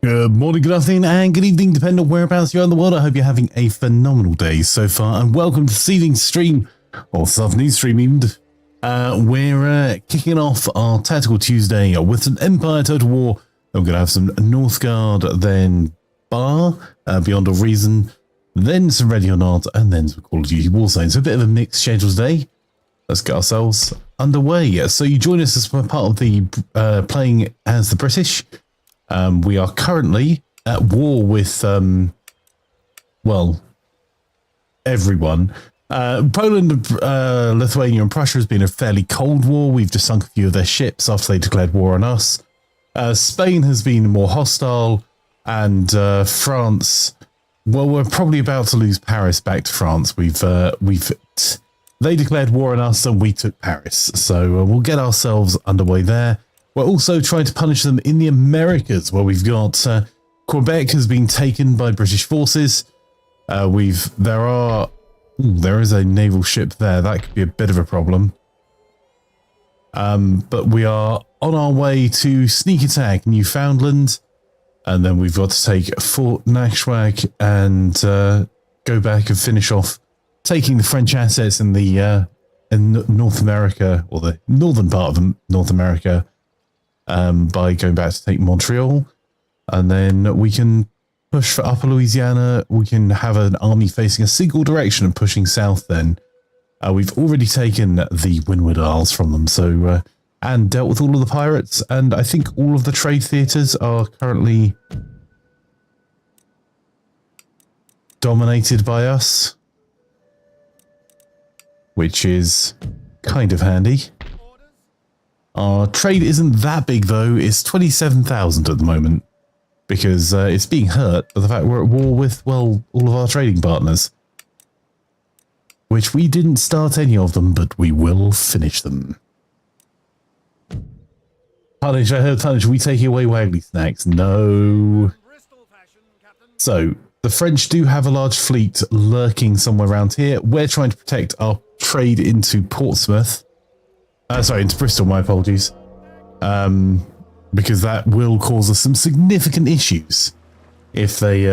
Good morning, good afternoon, and good evening, depending on whereabouts you are in the world. I hope you're having a phenomenal day so far, and welcome to this evening's stream, or this afternoon's stream even. We're kicking off our Tactical Tuesday with some Empire Total War. We're going to have some Northgard, then Bar, Beyond a Reason, then some Ready or Not, and then some Call of Duty Warzone. So a bit of a mixed schedule today. Let's get ourselves underway. So you join us as part of the playing as the British. We are currently at war with, well, everyone. Poland, Lithuania and Prussia has been a fairly cold war. We've just sunk a few of their ships after they declared war on us. Spain has been more hostile, and France, well, we're probably about to lose Paris back to France. They declared war on us and we took Paris. So we'll get ourselves underway there. We're also trying to punish them in the Americas, where we've got Quebec has been taken by British forces. There is a naval ship there. That could be a bit of a problem. But we are on our way to sneak attack Newfoundland, and then we've got to take Fort Nakshwak and go back and finish off taking the French assets in the in North America, or the northern part of North America. By going back to take Montreal, and then we can push for Upper Louisiana. We can have an army facing a single direction and pushing south then. We've already taken the Windward Isles from them, so and dealt with all of the pirates, and I think all of the trade theatres are currently dominated by us, which is kind of handy. Our trade isn't that big, though. It's 27,000 at the moment, because it's being hurt by the fact we're at war with, well, all of our trading partners. Which we didn't start any of them, but we will finish them. Punish, I heard Punish, we take away Waggly Snacks. No. So, the French do have a large fleet lurking somewhere around here. We're trying to protect our trade into Portsmouth. Sorry, into Bristol, my apologies. Because that will cause us some significant issues if they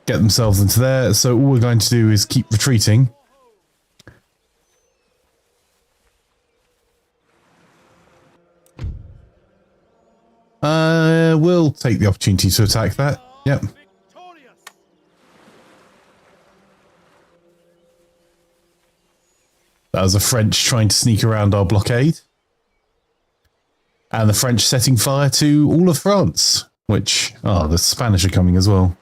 get themselves into there. So all we're going to do is keep retreating. We'll take the opportunity to attack that. Yep. That was the French trying to sneak around our blockade. And the French setting fire to all of France, which, the Spanish are coming as well.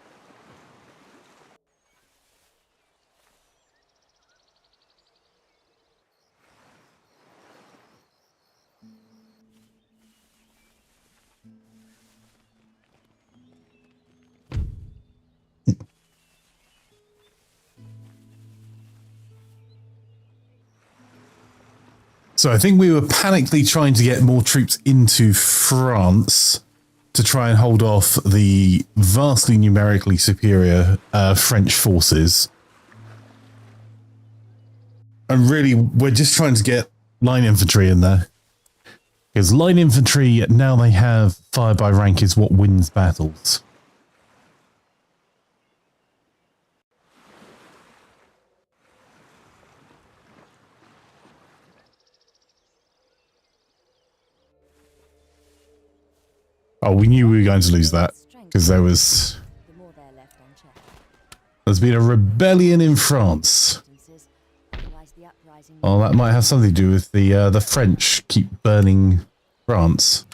So I think we were panically trying to get more troops into France to try and hold off the vastly numerically superior French forces. And really, we're just trying to get line infantry in there. Because line infantry, now they have fire by rank, is what wins battles. Oh, we knew we were going to lose that, because there's been a rebellion in France. Oh, that might have something to do with the French keep burning France.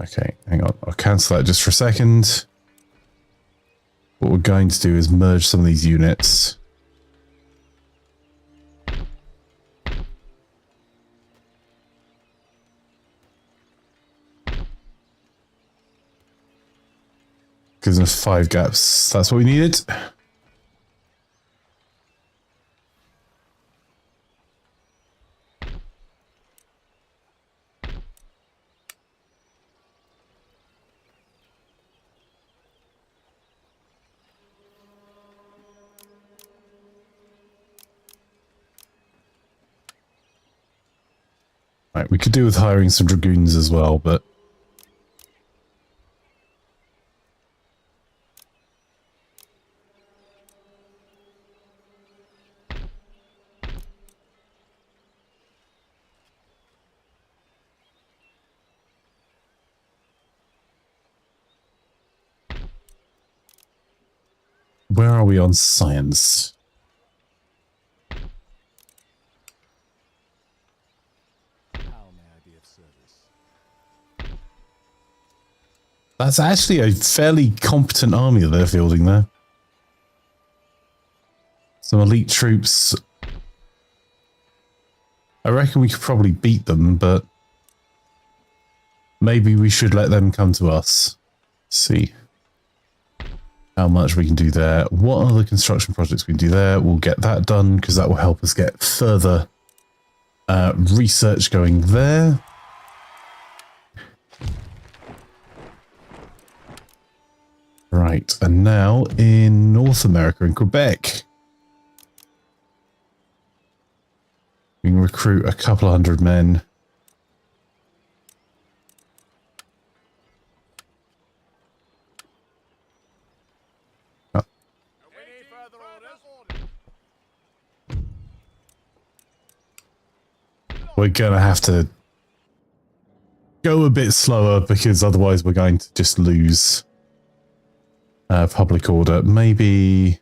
Okay, hang on. I'll cancel that just for a second. What we're going to do is merge some of these units. Because there's 5 gaps. That's what we needed. Right, we could do with hiring some dragoons as well, but where are we on science? That's actually a fairly competent army that they're fielding there. Some elite troops. I reckon we could probably beat them, but maybe we should let them come to us. See how much we can do there. What other construction projects we can do there? We'll get that done because that will help us get further research going there. Right, and now in North America, in Quebec, we can recruit a couple of hundred men. Oh. We're going to have to go a bit slower because otherwise we're going to just lose public order. Maybe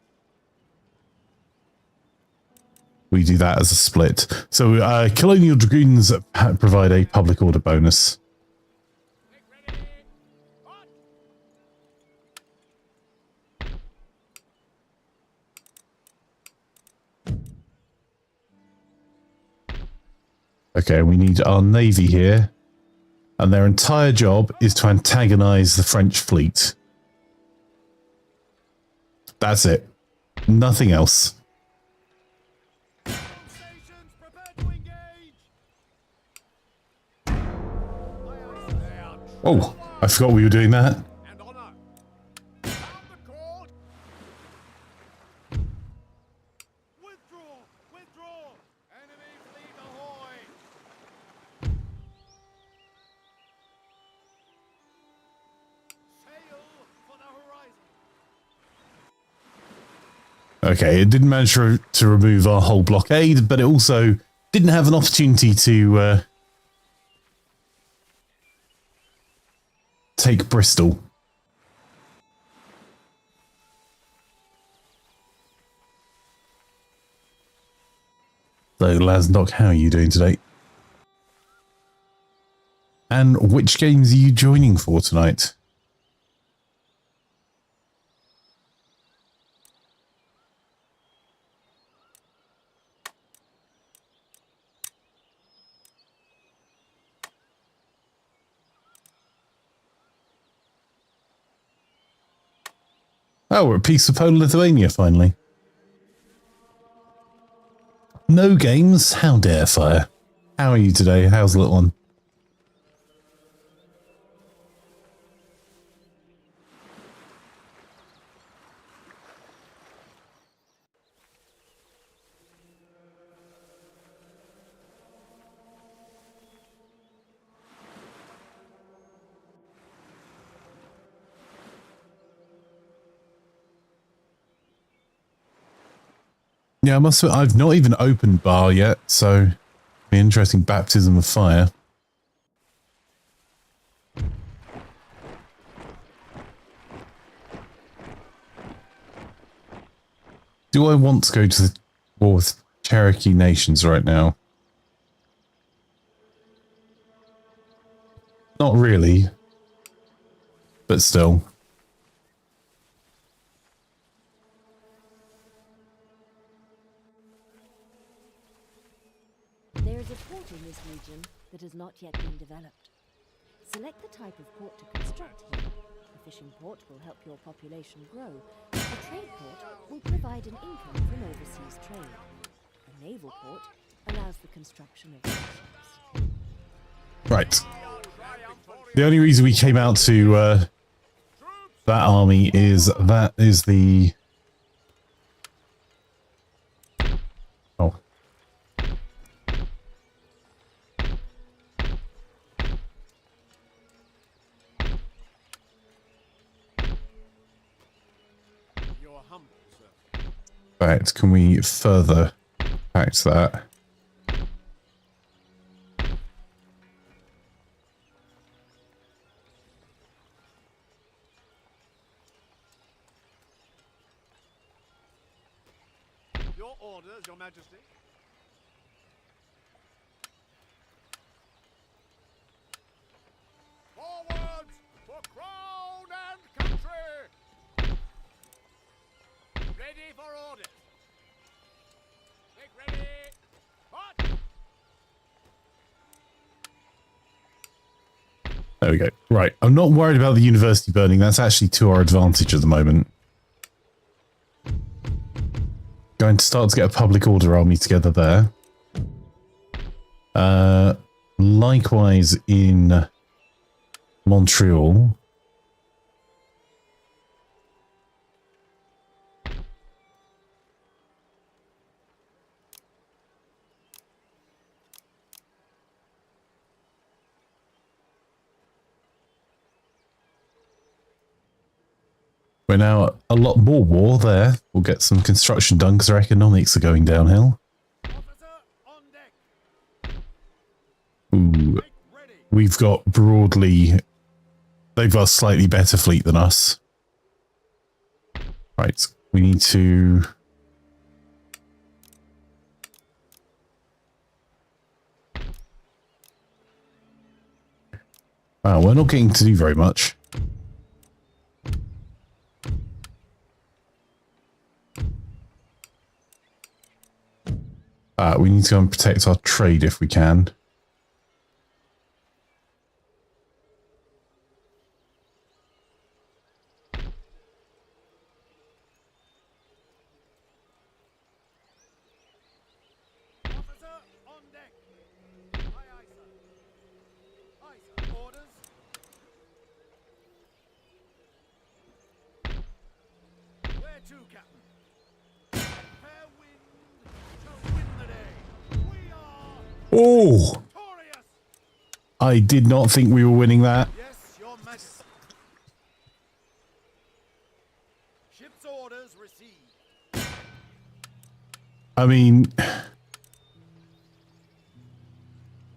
we do that as a split. So colonial dragoons provide a public order bonus. Okay, we need our navy here, and their entire job is to antagonize the French fleet. That's it. Nothing else. Oh, I forgot we were doing that. Okay, it didn't manage to remove our whole blockade, but it also didn't have an opportunity to take Bristol. So, Lasdock, how are you doing today? And which games are you joining for tonight? Oh, we're at peace with Poland-Lithuania, finally. No games? How dare fire. How are you today? How's the little one? Yeah, I must admit, I've not even opened bar yet, so be interesting baptism of fire. Do I want to go to the war with Cherokee nations right now? Not really, but still. There is a port in this region that has not yet been developed. Select the type of port to construct here. A fishing port will help your population grow. A trade port will provide an income from overseas trade. A naval port allows the construction of ships. Right. The only reason we came out to that army is the... Oh. Your humble servant. Right, can we further back to that? Your orders, Your Majesty. Forwards for crown and country. Ready for orders. Make ready. March. There we go. Right, I'm not worried about the university burning. That's actually to our advantage at the moment. Going to start to get a public order army together there. Likewise in Montreal. We're now a lot more war there. We'll get some construction done because our economics are going downhill. Officer on deck. Ooh, Make ready. we've got broadly... They've got a slightly better fleet than us. Right, we need to... Wow, we're not getting to do very much. We need to go and protect our trade if we can. Officer on deck. Aye, aye, sir. Aye, sir. Orders. Where to, Captain? Fair wind shall win the day. We are Oh! victorious. I did not think we were winning that. Yes, Your Majesty. Ship's orders received. I mean...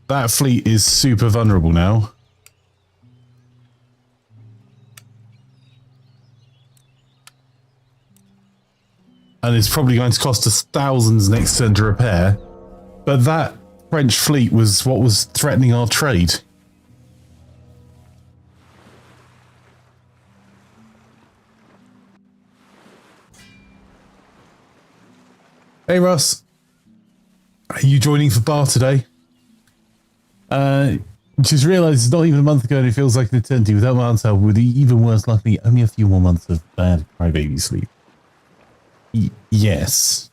That fleet is super vulnerable now. And it's probably going to cost us thousands next turn to repair. But that French fleet was what was threatening our trade. Hey Russ. Are you joining for bar today? Just realised it's not even a month ago and it feels like an eternity. Without my answer, with even worse, luckily, only a few more months of bad crybaby sleep. Yes.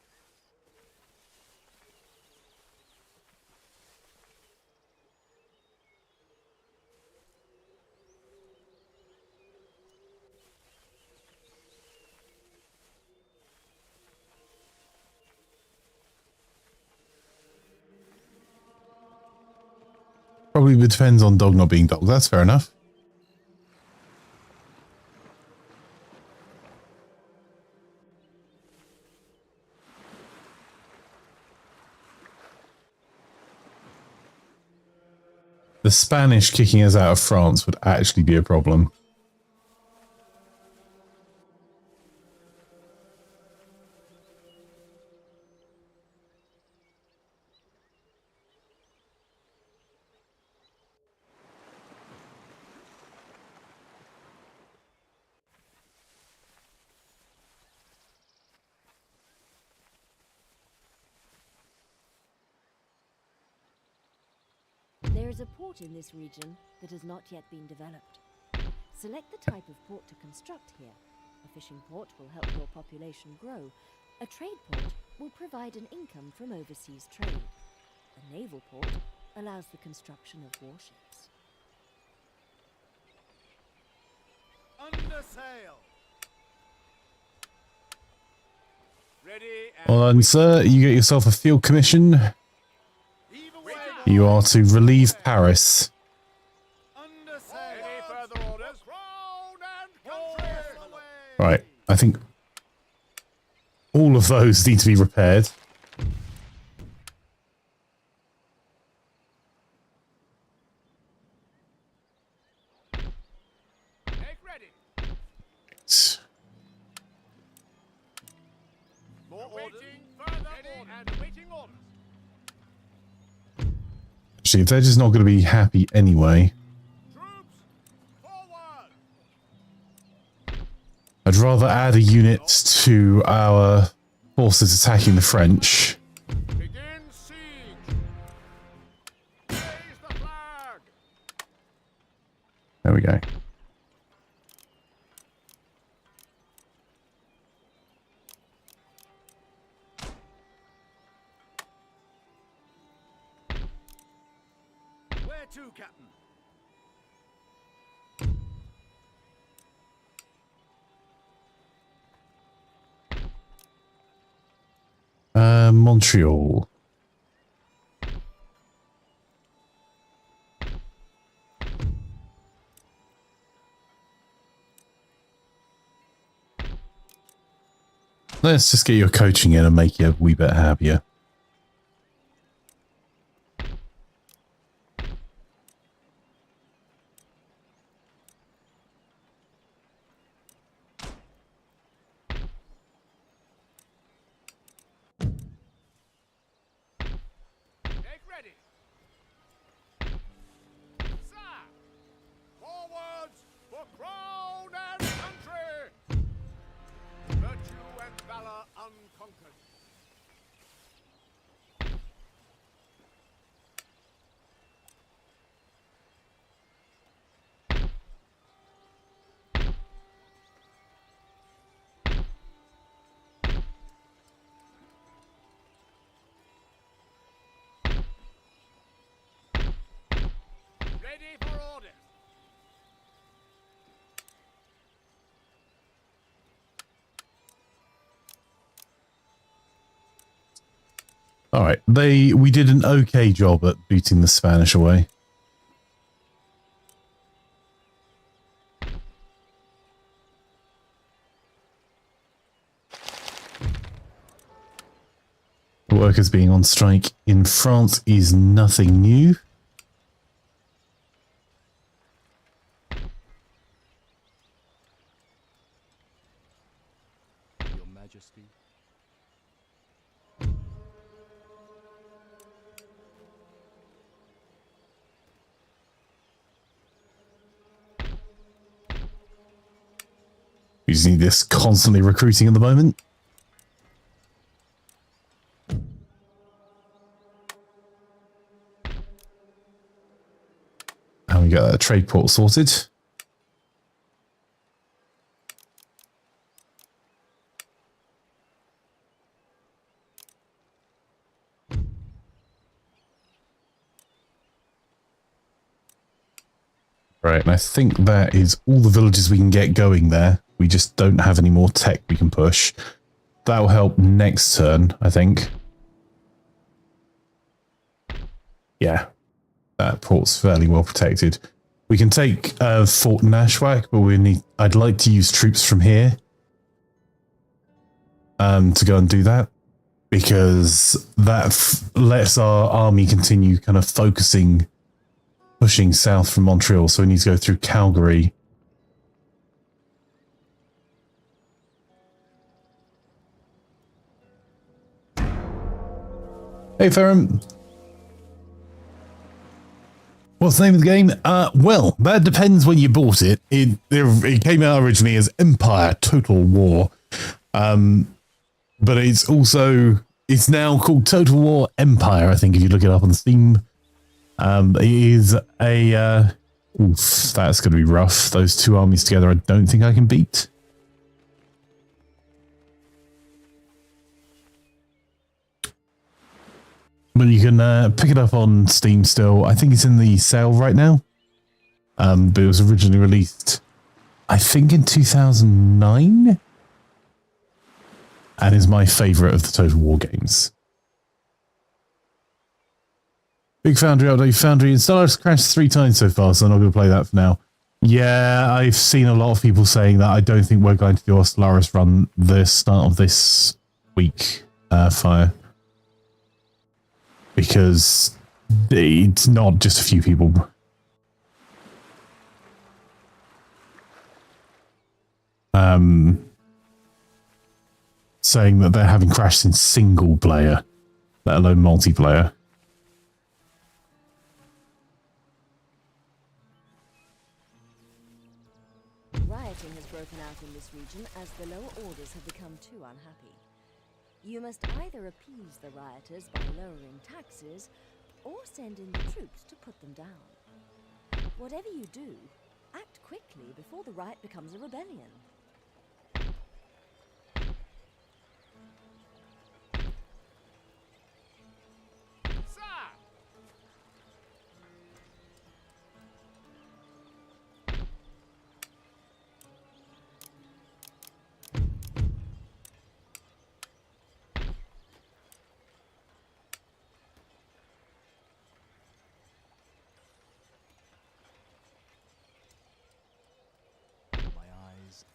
Probably depends on dog not being dog. That's fair enough. The Spanish kicking us out of France would actually be a problem. There is a port in this region that has not yet been developed. Select the type of port to construct here. A fishing port will help your population grow. A trade port will provide an income from overseas trade. A naval port allows the construction of warships. Under sail. Ready and Well done, sir. You get yourself a field commission. even way. You are to relieve Paris. Under sail. Any further orders? Crown and country. Right, I think all of those need to be repaired. Make ready. More orders. Further orders. And awaiting orders. Actually, if they're just not going to be happy anyway, Troops, forward. I'd rather add a unit to our forces attacking the French. Begin siege. Raise the flag. There we go. Where to, Captain? Montreal. Let's just get your coaching in and make you a wee bit happier. Make ready. Sir, forwards for crown and country. Virtue and valor unconquered. Ready for orders. All right, we did an okay job at beating the Spanish away. The workers being on strike in France is nothing new. Your Majesty. We just need this constantly recruiting at the moment. And we got that trade port sorted. Right, and I think that is all the villages we can get going there. We just don't have any more tech we can push. That'll help next turn, I think. Yeah, that port's fairly well protected. We can take Fort Nashwack, but I'd like to use troops from here to go and do that, because that lets our army continue kind of pushing south from Montreal. So we need to go through Calgary. Hey, Ferrum. What's the name of the game? Well, that depends when you bought it. It came out originally as Empire Total War. But it's now called Total War Empire, I think, if you look it up on Steam. It is a... oof, that's going to be rough. Those two armies together, I don't think I can beat. But you can pick it up on Steam still. I think it's in the sale right now. But it was originally released, I think, in 2009. And is my favourite of the Total War games. Big Foundry update. Foundry installer has crashed 3 times so far, so I'm not going to play that for now. Yeah, I've seen a lot of people saying that. I don't think we're going to do our Stellaris run the start of this weak fire. Because it's not just a few people. Saying that they're having crashed in single player, let alone multiplayer. Rioting has broken out in this region as the lower orders have become too unhappy. You must either appease the rioters by lowering taxes, or send in the troops to put them down. Whatever you do, act quickly before the riot becomes a rebellion.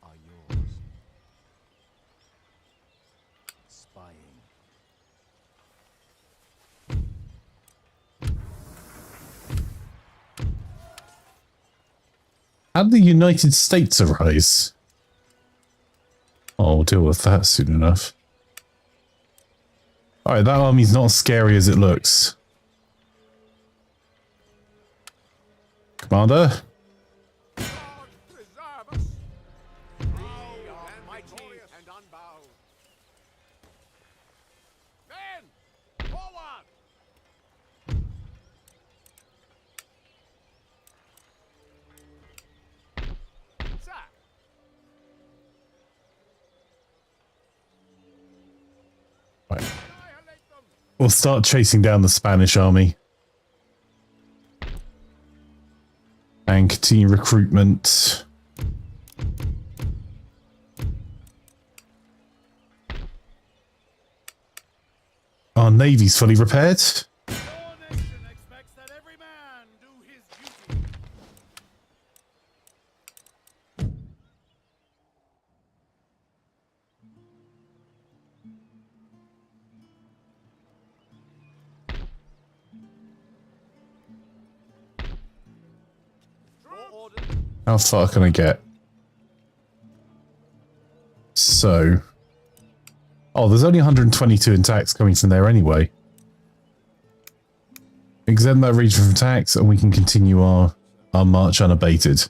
Are yours. Spying. How did the United States arise? Oh, we'll deal with that soon enough. Alright, that army's not as scary as it looks. Commander? We'll start chasing down the Spanish army. And continue recruitment. Our navy's fully repaired. Your nation expects that every man do his duty. How far can I get? So... Oh, there's only 122 attacks coming from there anyway. Exempt that region from attacks and we can continue our march unabated.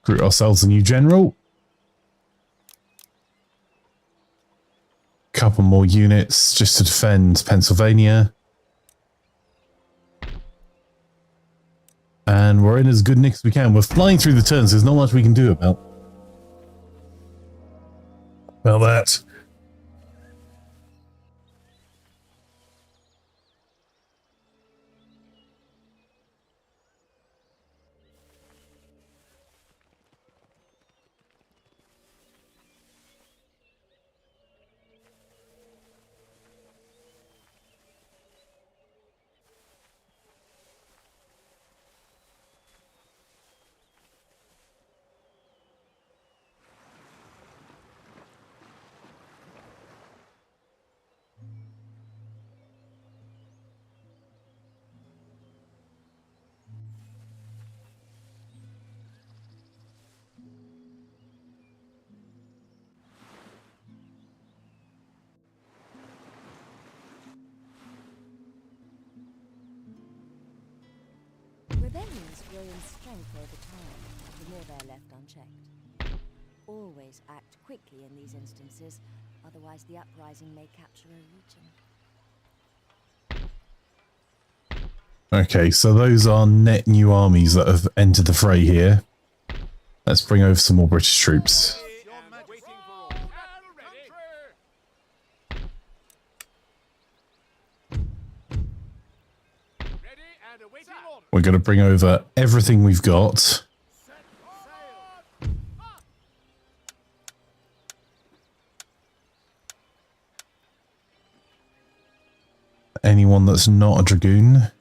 Recruit ourselves a new general. Couple more units just to defend Pennsylvania. And we're in as good nick as we can. We're flying through the turns. There's not much we can do about that. Rebellions grow in strength over time, the more they're left unchecked. Always act quickly in these instances, otherwise the uprising may capture a region. Okay, so those are net new armies that have entered the fray here. Let's bring over some more British troops. We're going to bring over everything we've got. anyone that's not a dragoon.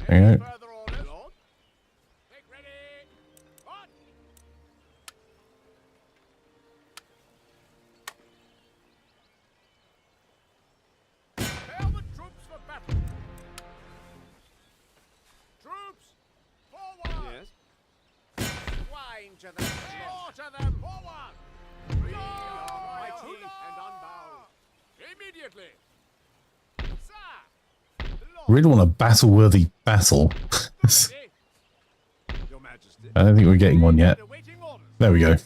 There you go. Further orders? Lord? Make ready! On! Prepare the troops for battle. Troops, forward! Yes. Swine to them! Slaughter them! Forward! We are mighty and unbowed. Immediately! Sir! Really want a battle-worthy battle. Your Majesty. I don't think we're getting one yet. Awaiting orders. There we go.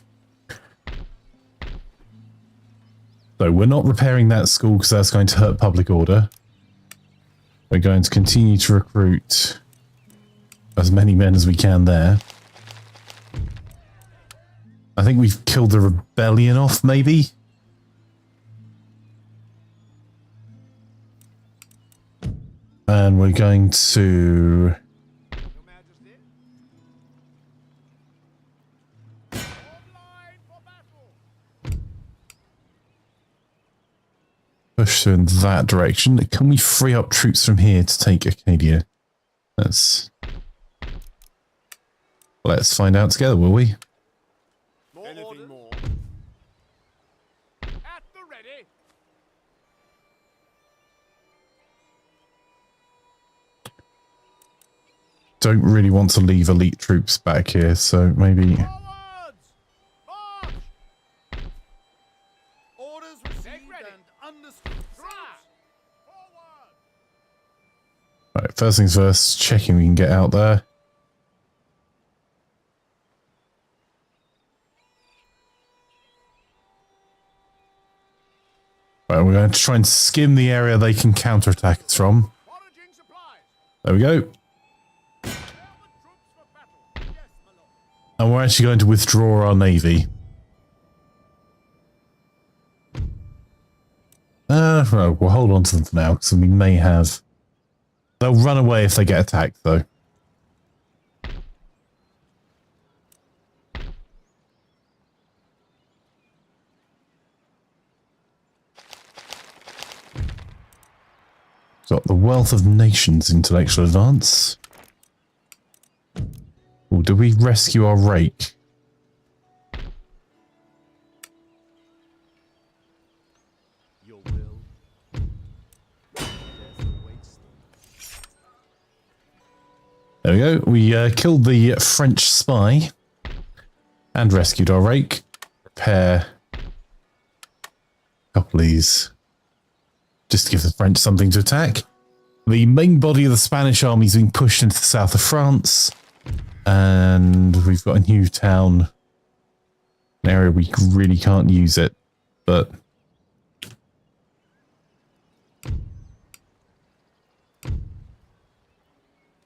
So we're not repairing that school because that's going to hurt public order. We're going to continue to recruit as many men as we can there. I think we've killed the rebellion off, maybe? And we're going to... Your Majesty. Line for battle. push in that direction. Can we free up troops from here to take Acadia? Let's find out together, will we? Anything more? At the ready. Don't really want to leave elite troops back here, so maybe... Forwards! March! Orders received and understood. Troops! Forward! Right, first things first, checking we can get out there. Right, we're going to try and skim the area they can counterattack us from. Foraging supplies. There we go. Prepare the troops for battle. Yes, my lord. And we're actually going to withdraw our navy. Well, we'll hold on to them for now, because we may have... They'll run away if they get attacked, though. Got the Wealth of Nations intellectual advance. Or do we rescue our rake? Your will. Death awaits them. There we go. We killed the French spy and rescued our rake. Repair a couple of these just to give the French something to attack. The main body of the Spanish army is being pushed into the south of France. And we've got a new town, an area we really can't use it, but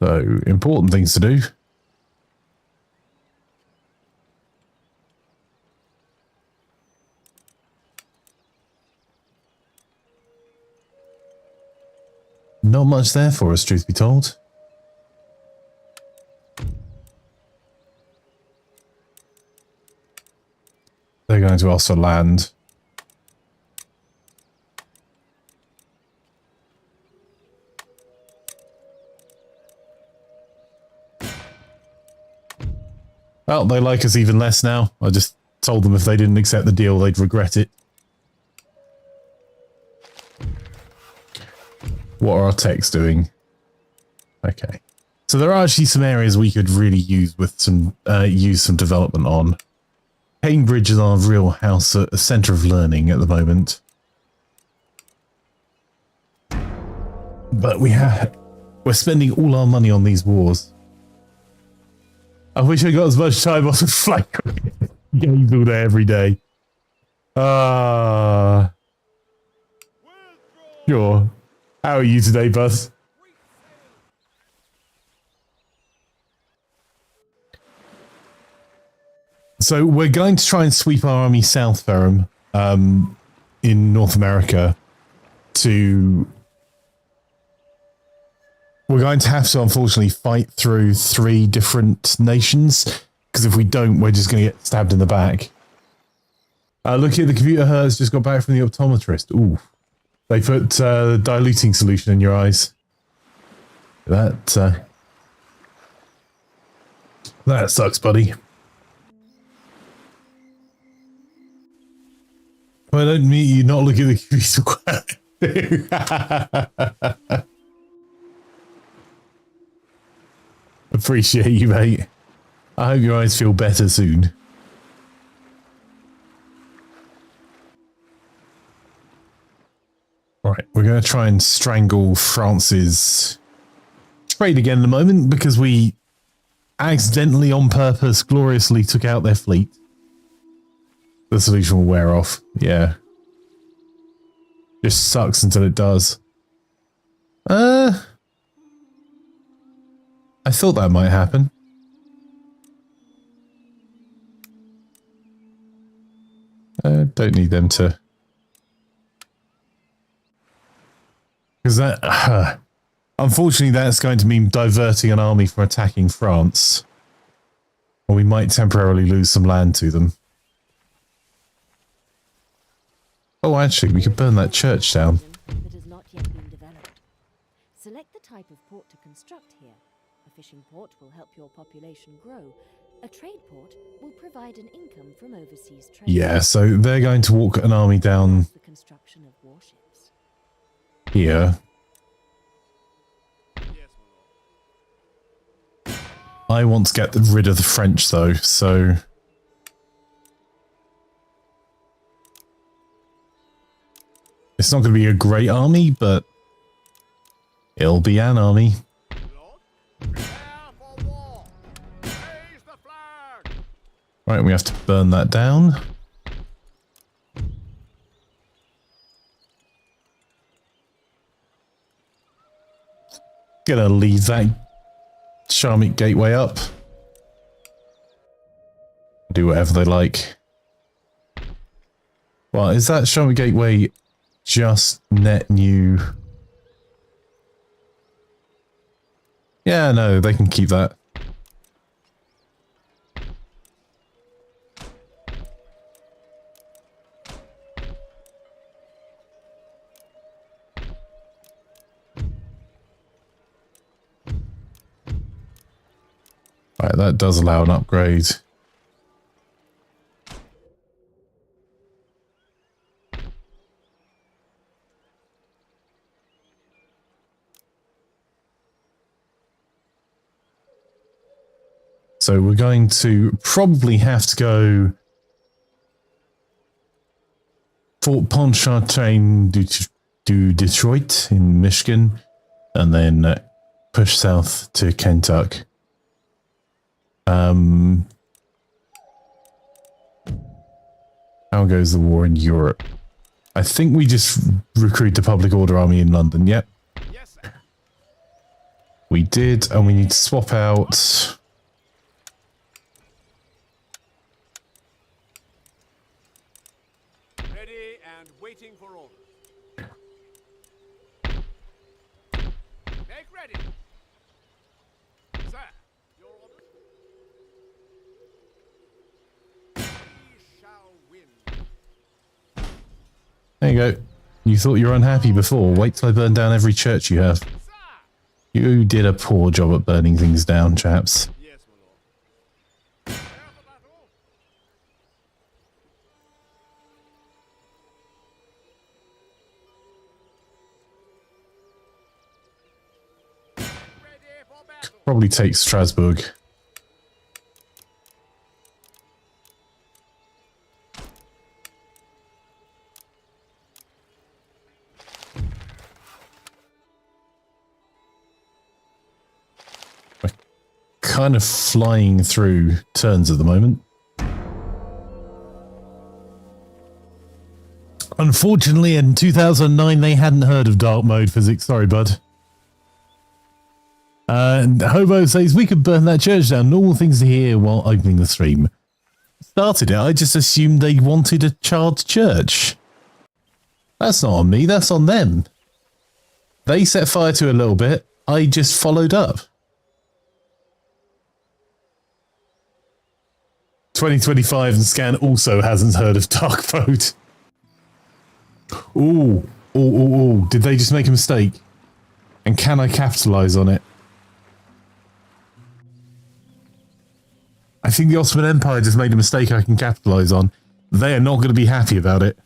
so important things to do. Not much there for us, truth be told. They're going to ask for land. Well, they like us even less now. I just told them if they didn't accept the deal, they'd regret it. What are our techs doing? Okay. So there are actually some areas we could really use with some use some development on. Cambridge is our real house, a centre of learning at the moment. But we're spending all our money on these wars. I wish I got as much time off with flight games all day every day. Sure. How are you today, Buzz? So we're going to try and sweep our army south, Ferrum, in North America to... we're going to have to unfortunately fight through 3 different nations, because if we don't, we're just going to get stabbed in the back. Look here, the computer has just got back from the optometrist. Ooh. They put diluting solution in your eyes. That sucks, buddy. Well, I don't mean you not look at the computer. Appreciate you, mate. I hope your eyes feel better soon. Right, we're going to try and strangle France's trade again in a moment, because we accidentally, on purpose, gloriously took out their fleet. The solution will wear off. Yeah. Just sucks until it does. I thought that might happen. Don't need them to... Because that... unfortunately, that's going to mean diverting an army from attacking France. Or we might temporarily lose some land to them. Oh, actually, we could burn that church down. That has not yet been developed. Select the type of port to construct here. A fishing port will help your population grow. A trade port will provide an income from overseas trade. Yeah, so they're going to walk an army down The construction of warships. here. I want to get rid of the French, though, so... It's not going to be a great army, but it'll be an army. Right, we have to burn that down. Gonna leave that Charmic gateway up. Do whatever they like. Well, is that Charmic gateway just net new? Yeah, no, they can keep that. Right, that does allow an upgrade. So we're going to probably have to go Fort Pontchartrain to Detroit in Michigan, and then push south to Kentucky. How goes the war in Europe? I think we just recruit the public order army in London. Yep. Yes, sir. We did, and we need to swap out... Ready and waiting for orders. Make ready. Sir, your orders? We shall win. There you go. You thought you were unhappy before. Wait till I burn down every church you have. Sir! You did a poor job at burning things down, chaps. Yes, my lord. Prepare for battle. Ready for battle. Probably take Strasbourg. We're kind of flying through turns at the moment. Unfortunately, in 2009, they hadn't heard of dark mode physics. Sorry, bud. Hobo says, we could burn that church down. Normal things to hear while opening the stream. Started it. I just assumed they wanted a charred church. That's not on me. That's on them. They set fire to it a little bit. I just followed up. 2025 and Scan also hasn't heard of Dark Mode. Ooh. Ooh. Did they just make a mistake? And can I capitalize on it? I think the Ottoman Empire just made a mistake I can capitalize on. They are not going to be happy about it.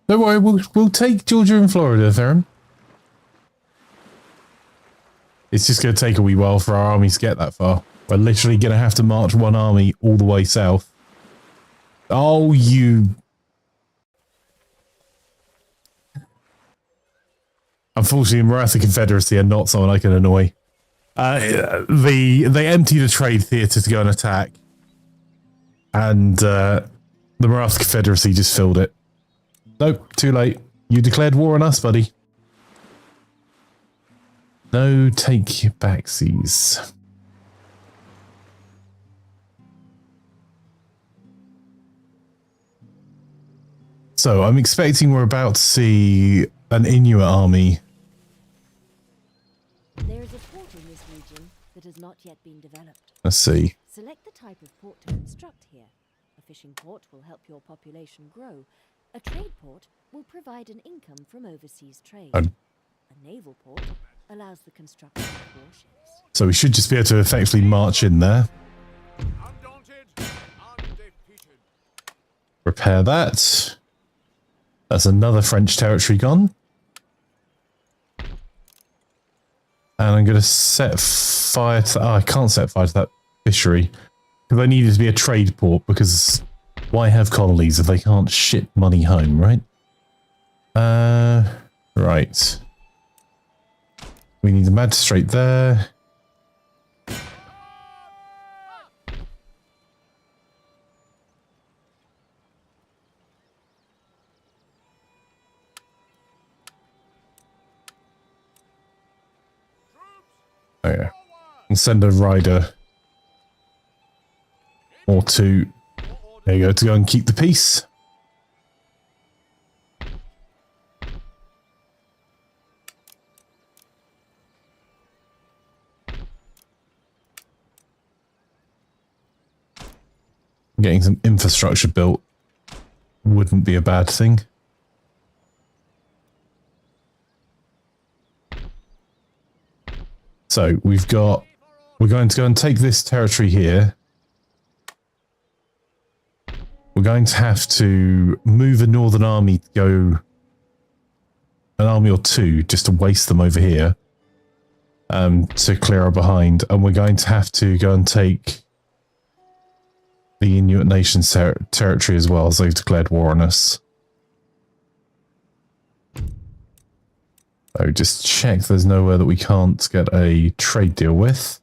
Don't worry, we'll take Georgia and Florida, Theron. It's just going to take a wee while for our armies to get that far. We're literally going to have to march one army all the way south. Oh, you... Unfortunately, Maratha Confederacy are not someone I can annoy. They emptied a trade theatre to go and attack. And the Maratha Confederacy just filled it. Nope, too late. You declared war on us, buddy. No take backsies. So, I'm expecting we're about to see an Inuit army. There is a port in this region that has not yet been developed. Let's see. Select the type of port to construct here. A fishing port will help your population grow. A trade port will provide an income from overseas trade. A naval port allows the construction of warships. So we should just be able to effectively march in there. Undaunted, undefeated. Repair that. That's another French territory gone. And I'm going to set fire to... Oh, I can't set fire to that fishery. Because I need it to be a trade port, because why have colonies if they can't ship money home, right? Right. We need a magistrate there. Oh yeah. And send a rider or two. There you go, to go and keep the peace. Getting some infrastructure built wouldn't be a bad thing. So we're going to go and take this territory here. We're going to have to move a northern army to go, an army or two, just to waste them over here, to clear our behind. And we're going to have to go and take the Inuit Nation's territory as well, as they've declared war on us. So just check there's nowhere that we can't get a trade deal with.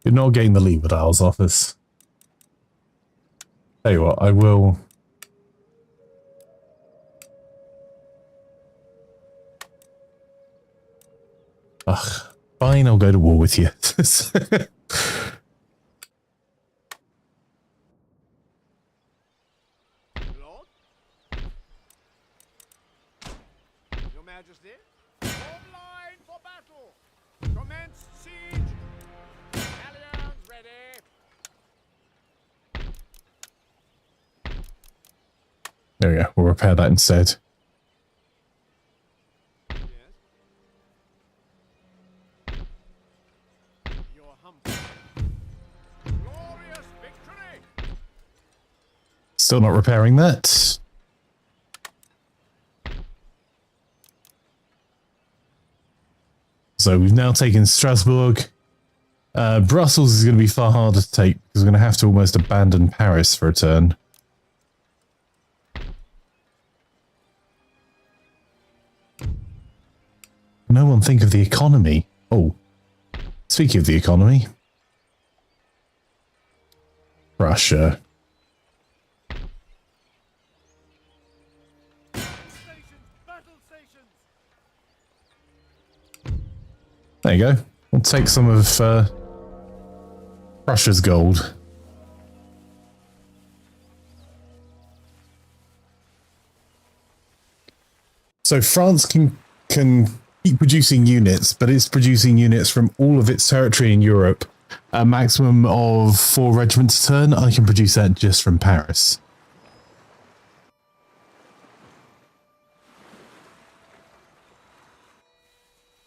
You're not getting the Leeward Isles office. Tell you what, I will... Ugh, fine, I'll go to war with you. Lord? Your Majesty? Form line for battle! Commence siege! Galleons ready! There we go, we'll repair that instead. Yes? Your humble. Glorious victory! Still not repairing that. So we've now taken Strasbourg. Brussels is going to be far harder to take because we're going to have to almost abandon Paris for a turn. No one think of the economy. Oh, speaking of the economy, Russia. Battle stations! There you go. We'll take some of Russia's gold. So France can keep producing units, but it's producing units from all of its territory in Europe. A maximum of 4 regiments a turn. I can produce that just from Paris.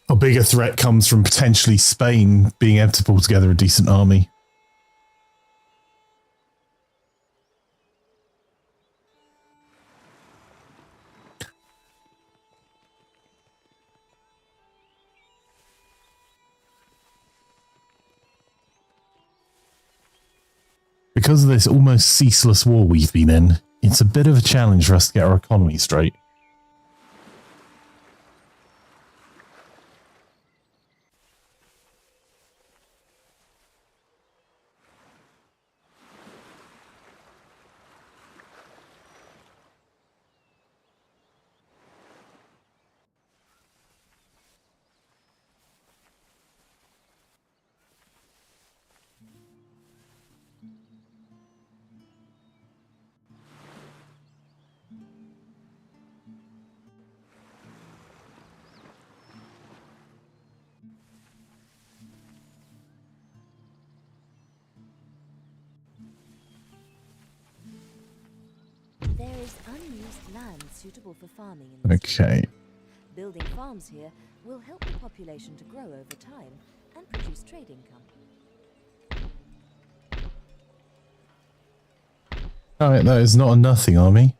A bigger threat comes from potentially Spain being able to pull together a decent army. Because of this almost ceaseless war we've been in, it's a bit of a challenge for us to get our economy straight. There is unused land suitable for farming in this Okay. region. Building farms here will help the population to grow over time and produce trade income. Alright, that is not a nothing army.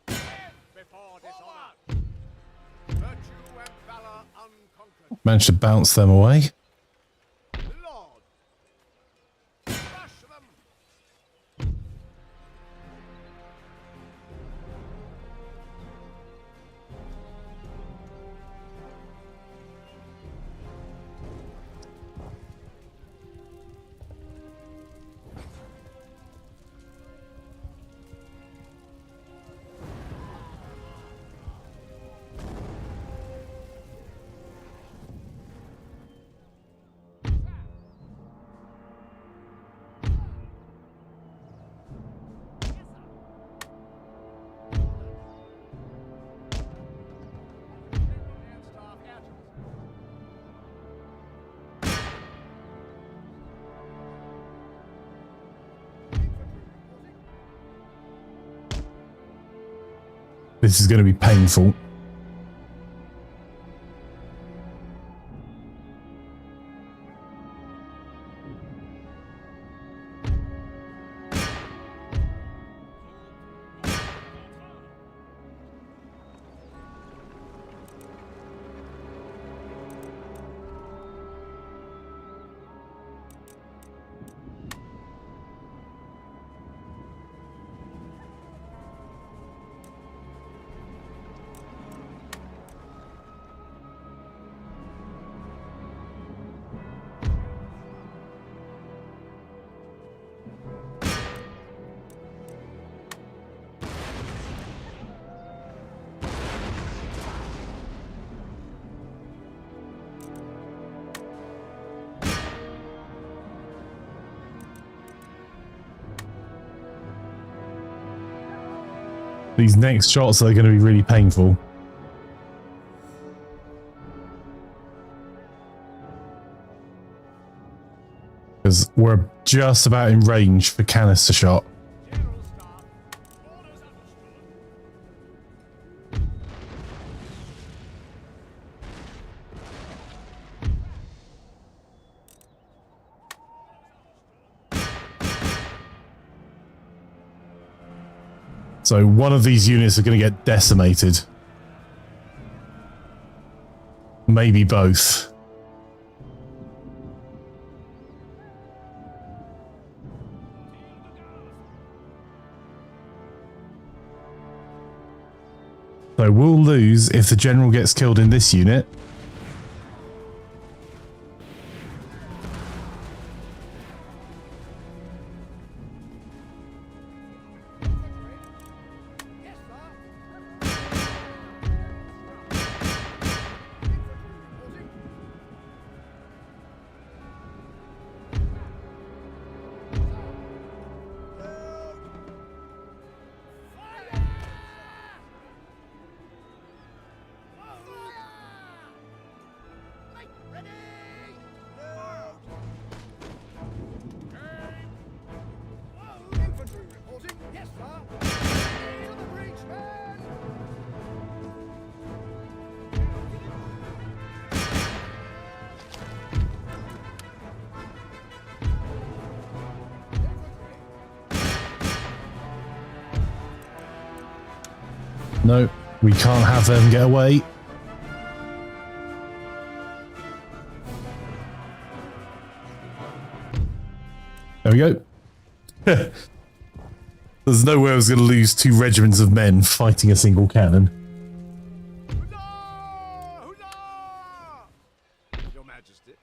Before dishonor! Virtue and valor unconquered. Managed to bounce them away. Lord! Crush them! This is going to be painful. These next shots are going to be really painful. Because we're just about in range for canister shot. General staff, orders understood. So one of these units are going to get decimated. Maybe both. So we'll lose if the general gets killed in this unit. No, we can't have them get away. There we go. There's no way I was going to lose 2 regiments of men fighting a single cannon. Huzzah! Huzzah! Your Majesty.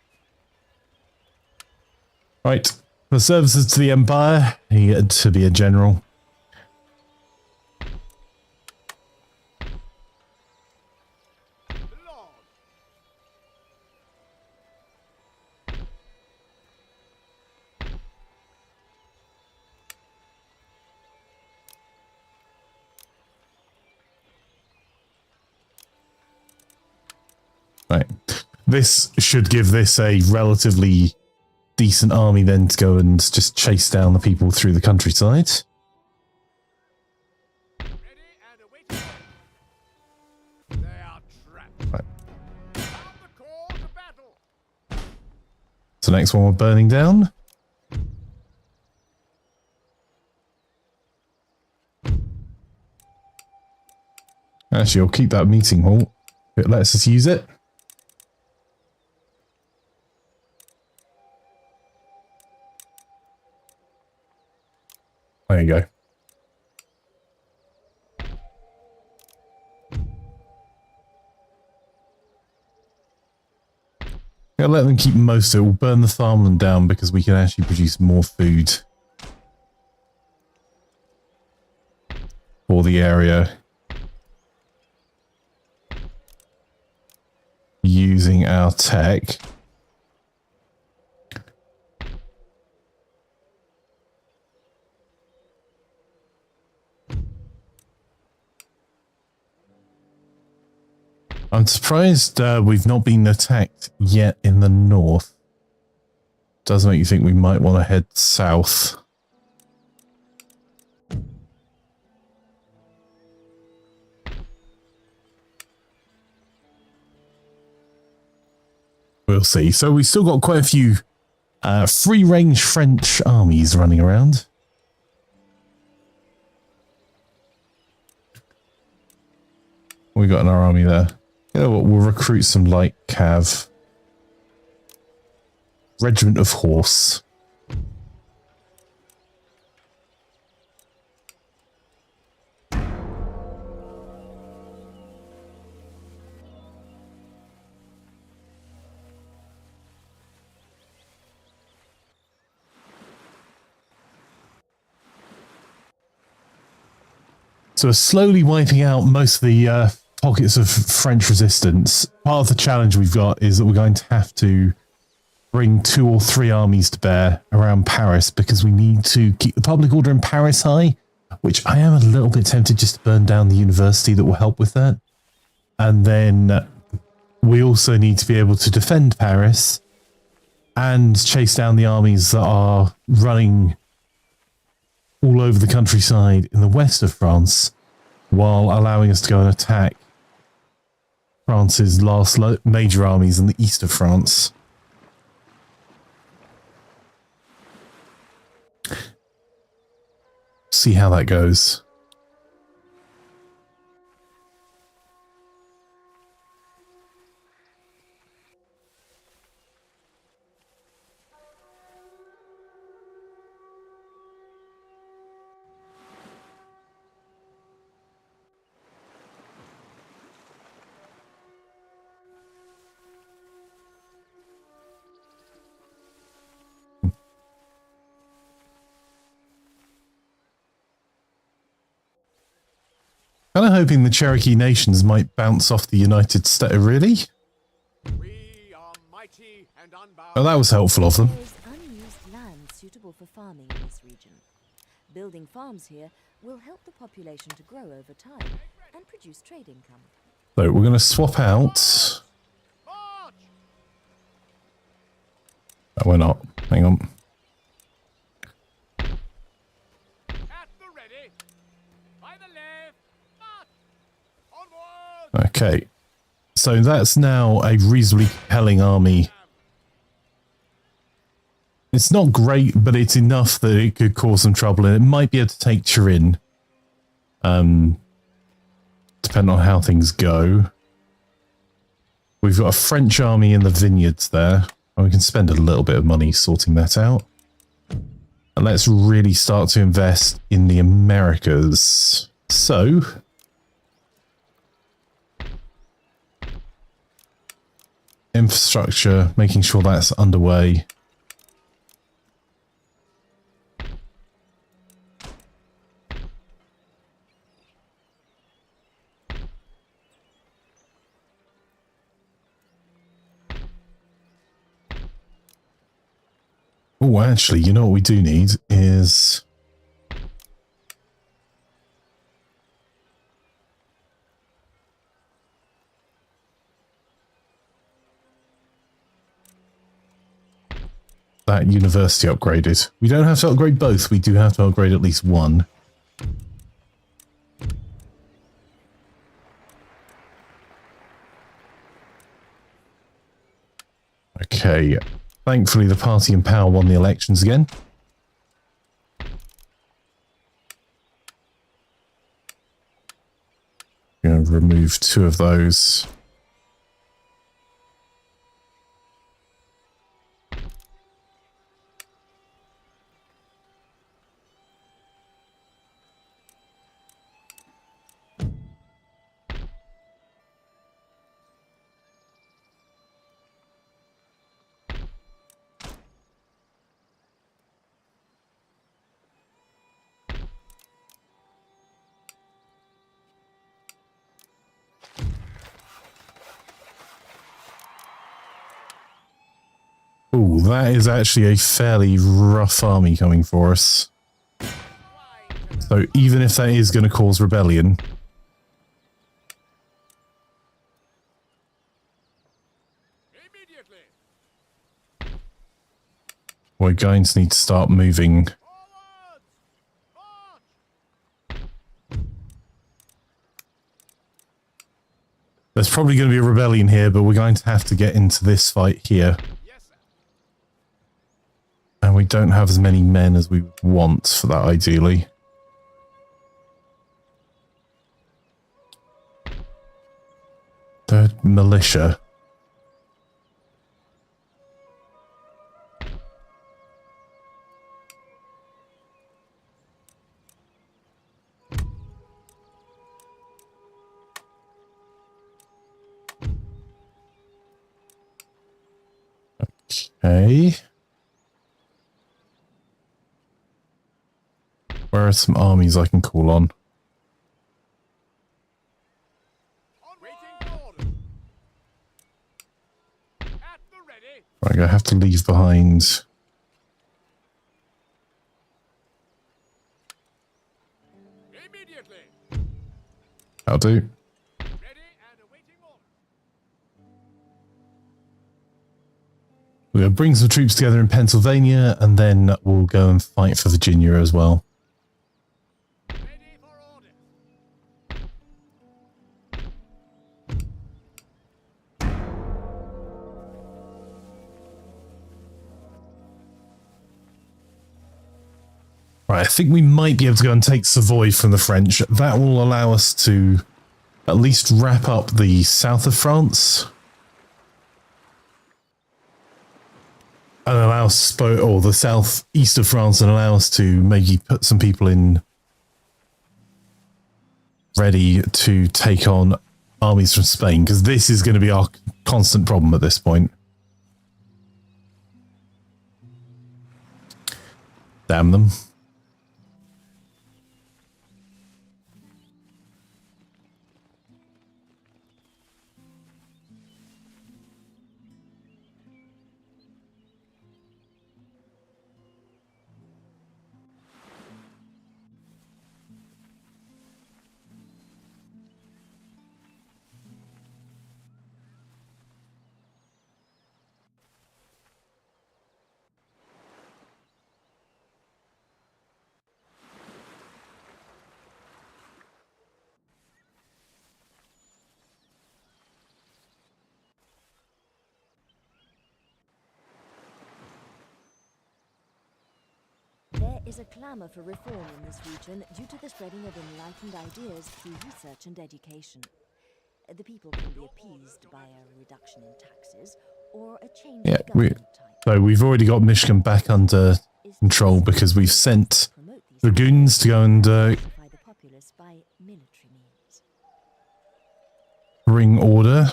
Right, for services to the Empire, he had to be a general. Lord. Right, this should give this a relatively decent army then to go and just chase down the people through the countryside. Ready and awaiting. They are trapped. Right. Sound the call to battle. So next one we're burning down. Actually, I'll keep that meeting hall. It lets us use it. There you go. Yeah, let them keep most of it. We'll burn the farmland down because we can actually produce more food for the area using our tech. I'm surprised we've not been attacked yet in the north. Does make you think we might want to head south. We'll see. So we've still got quite a few free-range French armies running around. We got in our army there. You know what, we'll recruit some light cav. Regiment of horse. So we're slowly wiping out most of the pockets of French resistance. Part of the challenge we've got is that we're going to have to bring 2 or 3 armies to bear around Paris because we need to keep the public order in Paris high, which I am a little bit tempted just to burn down the university that will help with that. And then we also need to be able to defend Paris and chase down the armies that are running all over the countryside in the west of France while allowing us to go and attack France's last major armies in the east of France. See how that goes. Kind of hoping the Cherokee nations might bounce off the United States. Really? We are mighty and unbound. Oh, that was helpful of them. There is unused land suitable for farming in this region. Building farms here will help the population to grow over time and produce trade income. So we're going to swap out. March! Oh, we're not. Hang on. At the ready. By the left. March! Onward! Okay. So that's now a reasonably compelling army. It's not great, but it's enough that it could cause some trouble, and it might be able to take Turin. Depending on how things go. We've got a French army in the vineyards there, and we can spend a little bit of money sorting that out. And let's really start to invest in the Americas. So, infrastructure, making sure that's underway. Oh, actually, you know what we do need is... that university upgraded. We don't have to upgrade both, we do have to upgrade at least one. Okay, thankfully the party in power won the elections again. I'm going to remove 2 of those. Oh, that is actually a fairly rough army coming for us. So even if that is going to cause rebellion, Immediately. we're going to need to start moving. Forwards! March! There's probably going to be a rebellion here, but we're going to have to get into this fight here. Yes, sir. And we don't have as many men as we want for that, ideally. Third militia. Okay. Where are some armies I can call on? Waiting for orders. At the ready. Right, I have to leave behind. Immediately. That'll do. Ready and awaiting orders. We're going to bring some troops together in Pennsylvania, and then we'll go and fight for Virginia as well. Ready for orders. Right, I think we might be able to go and take Savoy from the French. That will allow us to at least wrap up the south of France. And allow us, or the southeast of France, and allow us to maybe put some people in ready to take on armies from Spain, because this is going to be our constant problem at this point. Damn them. is a clamour for reform in this region due to the spreading of enlightened ideas through research and education. The people can be appeased by a reduction in taxes or a change in government type. So we've already got Michigan back under control because we've sent dragoons to go and The populace by military means. bring order.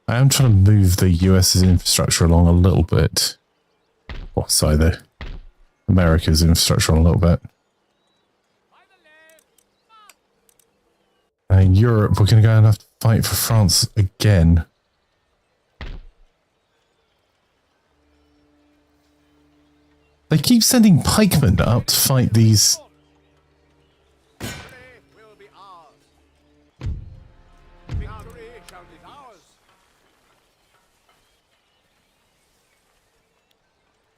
I am trying to move the US's infrastructure along a little bit. Well, sorry, the America's infrastructure a little bit. And Europe, we're going to go and have to fight for France again. They keep sending pikemen up to fight these. Will be ours. Victory shall be ours.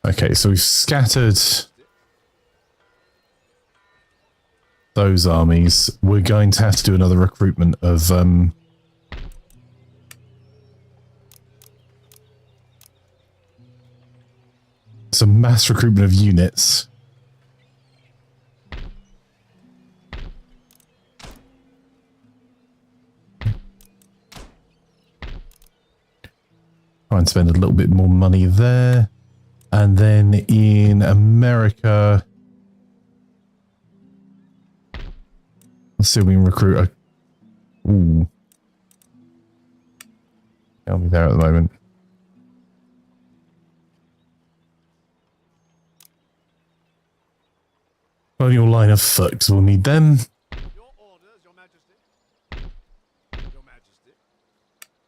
Okay, so we've scattered those armies. We're going to have to do another recruitment of some mass recruitment of units. Try and spend a little bit more money there. And then in America, let's see if we can recruit a... Ooh. Army there at the moment. Colonial line of foot, because we'll need them. Your orders, Your Majesty. Your Majesty.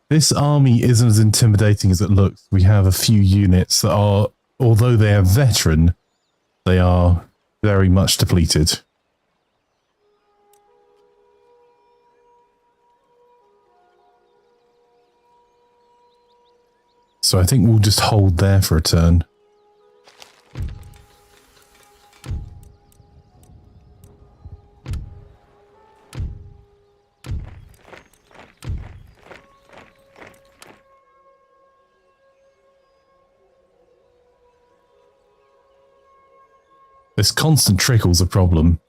This army isn't as intimidating as it looks. We have a few units that are, although they are veteran, they are very much depleted. So I think we'll just hold there for a turn. This constant trickle's a problem.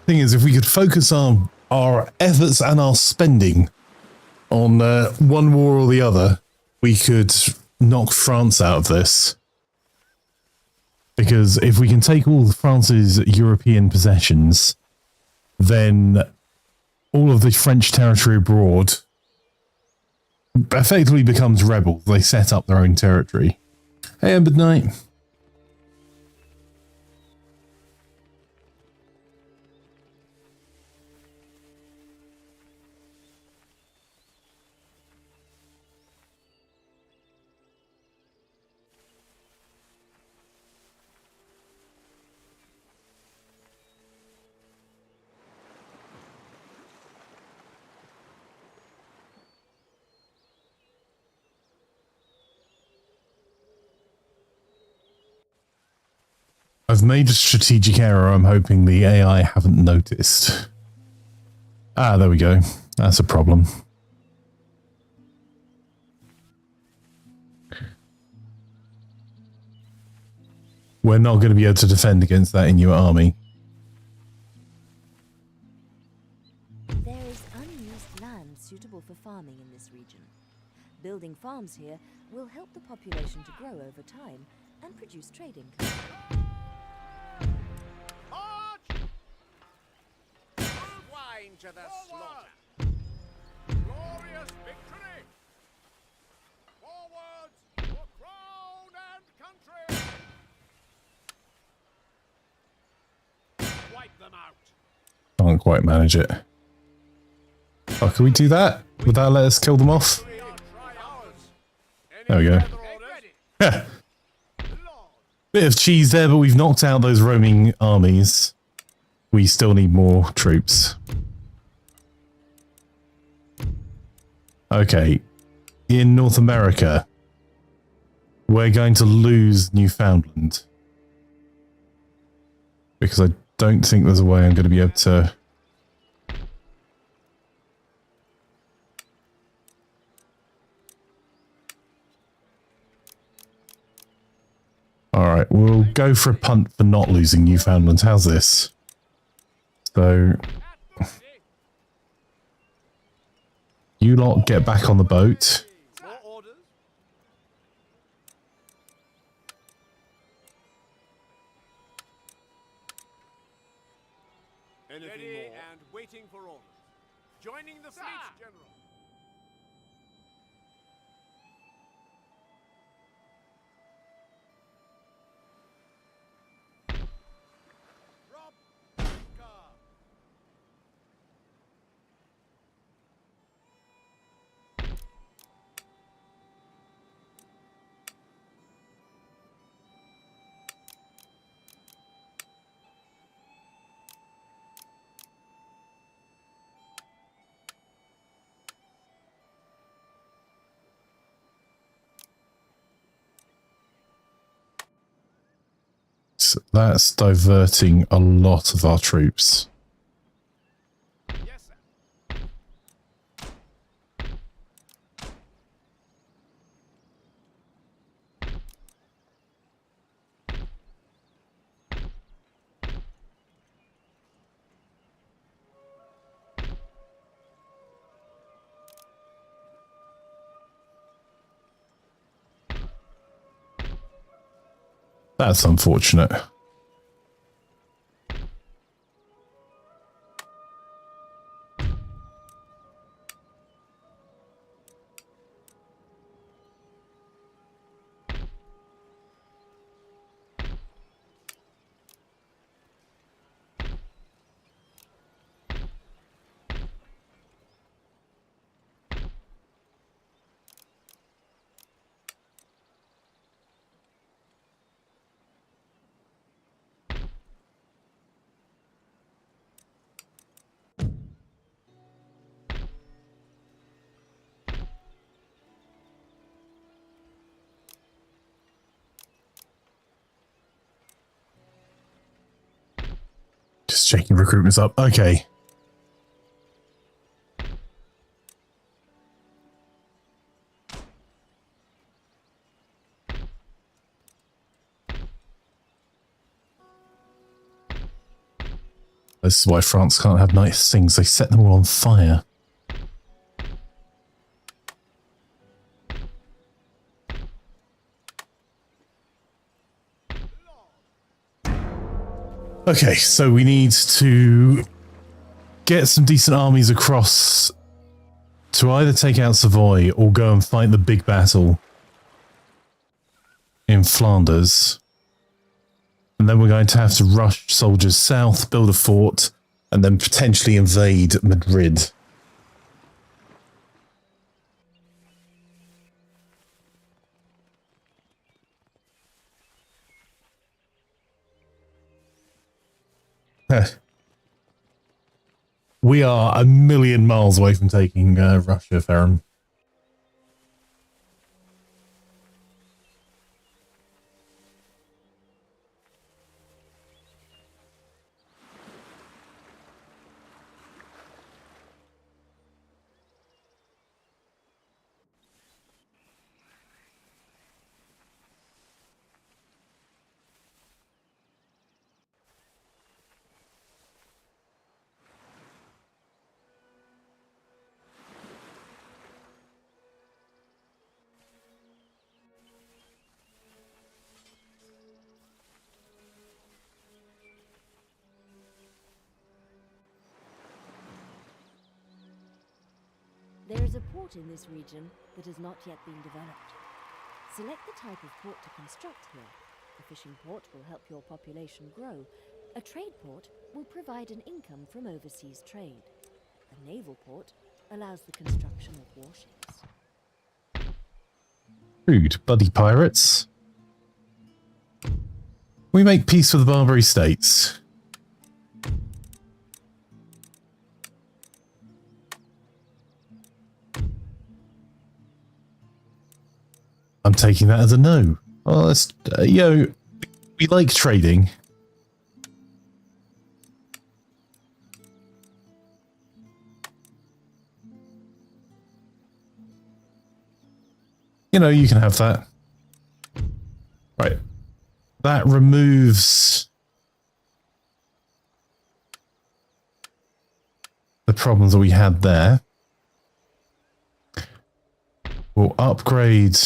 Thing is, if we could focus our efforts and our spending on one war or the other, we could knock France out of this. Because if we can take all of France's European possessions, then all of the French territory abroad effectively becomes rebels. They set up their own territory. Hey, Ember Knight. I've made a strategic error. I'm hoping the AI haven't noticed. Ah, there we go. That's a problem. We're not going to be able to defend against that Inuit army. There is unused land suitable for farming in this region. Building farms here will help the population to grow over time and produce trade income. March! Wine to the slaughter. Glorious victory! Forwards for crown and country! Wipe them out! Can't quite manage it. Oh, can we do that? Would that let us kill them off? There we go. Yeah. Bit of cheese there, but we've knocked out those roaming armies. We still need more troops. Okay. in North America, we're going to lose Newfoundland. Because I don't think there's a way I'm going to be able to... Alright, we'll go for a punt for not losing Newfoundland. How's this? So... You lot get back on the boat. More orders? Anything Ready more? and waiting for orders. Joining the fleet, General. Rob Car. So that's diverting a lot of our troops. Yes, sir. That's unfortunate. Just checking recruitment's up. Okay. This is why France can't have nice things. They set them all on fire. Okay, so we need to get some decent armies across to either take out Savoy or go and fight the big battle in Flanders. And then we're going to have to rush soldiers south, build a fort, and then potentially invade Madrid. We are a million miles away from taking Russia, Ferrum. There is a port in this region that has not yet been developed. Select the type of port to construct here. A fishing port will help your population grow. A trade port will provide an income from overseas trade. A naval port allows the construction of warships. Rude, buddy pirates. We make peace with the Barbary States. taking that as a no. Well, let's, we like trading. You can have that. Right. That removes the problems that we had there. We'll upgrade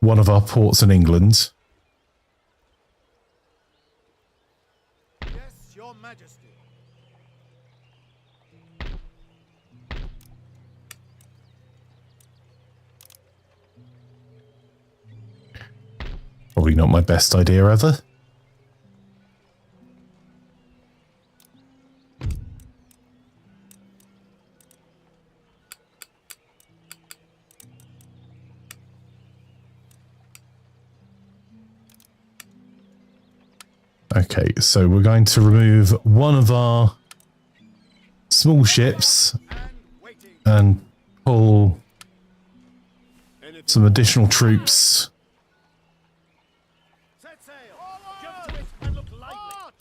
one of our ports in England. Yes, Your Majesty. Probably not my best idea ever. Okay, so we're going to remove one of our small ships and pull some additional troops. Set sail. Jump to it and look lively.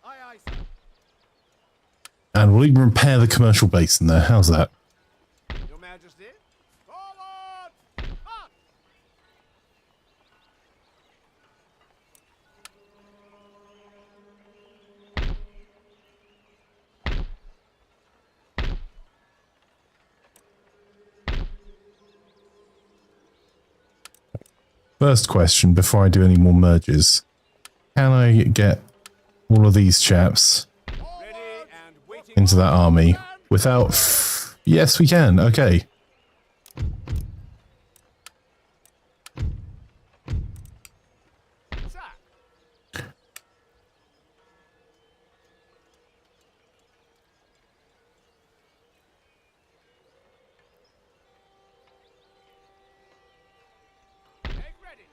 Aye, aye, sir. And we'll even repair the commercial base in there. How's that? Your Majesty. Forward! March! First question before I do any more merges. Can I get all of these chaps Ready and waiting. into that army without... Yes, we can. Okay. Sir. Make ready.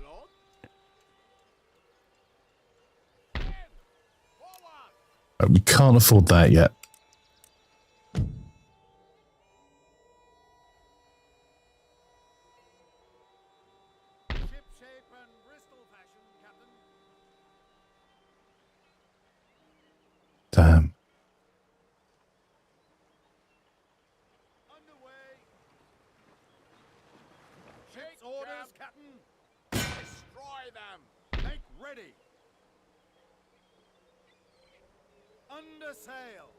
Lord. Forward. We can't afford that yet. Ship shape and Bristol fashion, Captain. Damn. Underway. Ship's orders, Captain. Destroy them. Make ready. Under sail.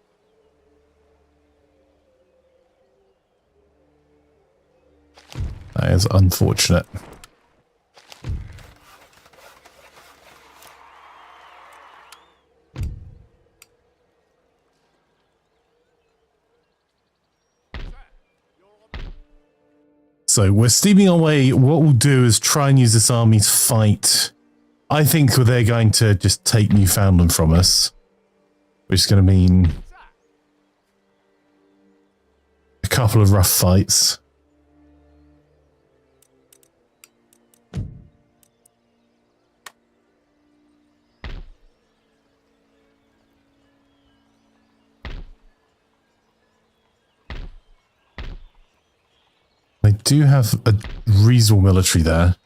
That is unfortunate. So we're steaming our way. What we'll do is try and use this army to fight. I think they're going to just take Newfoundland from us, which is going to mean a couple of rough fights. They do have a reasonable military there.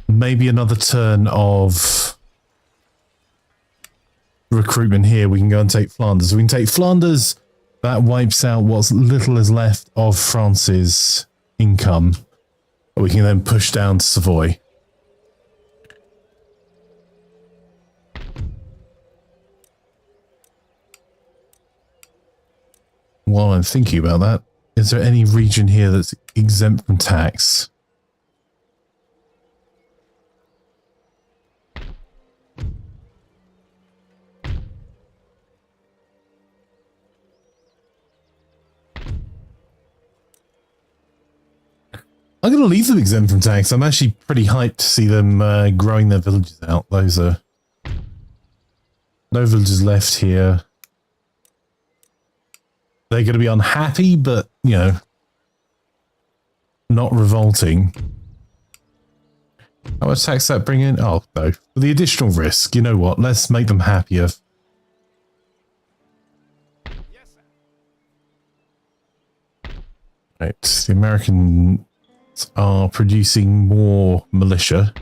Maybe another turn of recruitment here. We can go and take Flanders. We can take Flanders. That wipes out what little is left of France's income. We can then push down to Savoy. While I'm thinking about that, is there any region here that's exempt from tax? I'm going to leave them exempt from tax. I'm actually pretty hyped to see them growing their villages out. Those are... No villages left here. They're going to be unhappy, but, you know, not revolting. How much tax that bring in? Oh, no. For the additional risk, you know what? Let's make them happier. Yes, sir. Right, the Americans are producing more militia.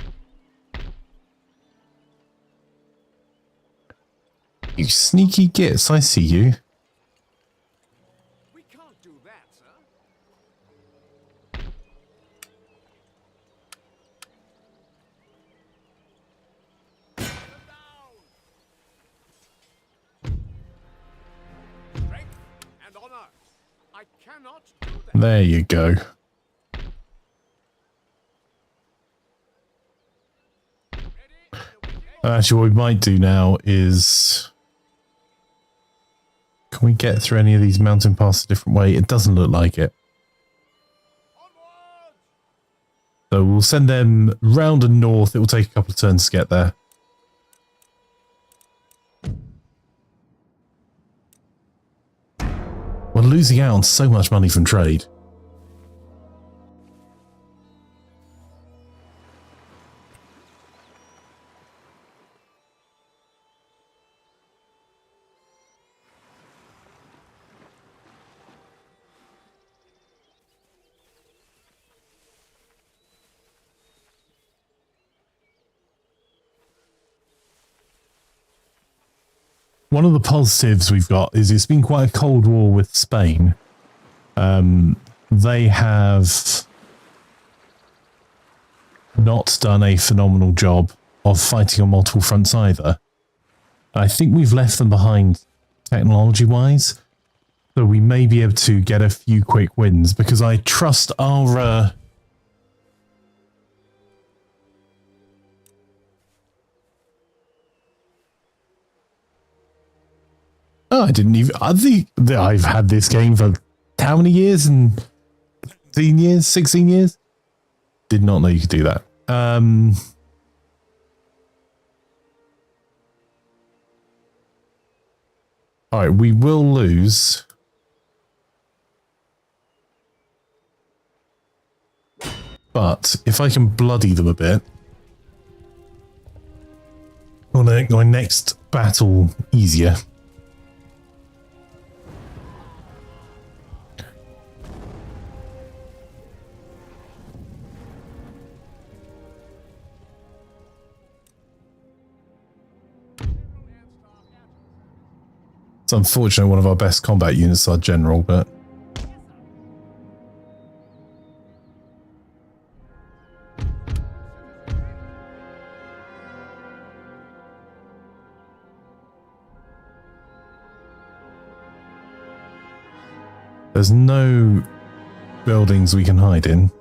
You sneaky gits, I see you. We can't do that, sir. Stand down. Strength and honor. I cannot do that. There you go. Actually, what we might do now is... Can we get through any of these mountain passes a different way? It doesn't look like it. Onward! So we'll send them round and north. It will take a couple of turns to get there. We're losing out on so much money from trade. One of the positives we've got is it's been quite a cold war with Spain. They have not done a phenomenal job of fighting on multiple fronts either. I think we've left them behind technology-wise, so we may be able to get a few quick wins because I trust our... Oh, I didn't even... I think that I've had this game for how many years? And 15 years? 16 years? Did not know you could do that. Alright, we will lose. But if I can bloody them a bit, I'll make my next battle easier. It's unfortunate one of our best combat units is our general, but... There's no buildings we can hide in.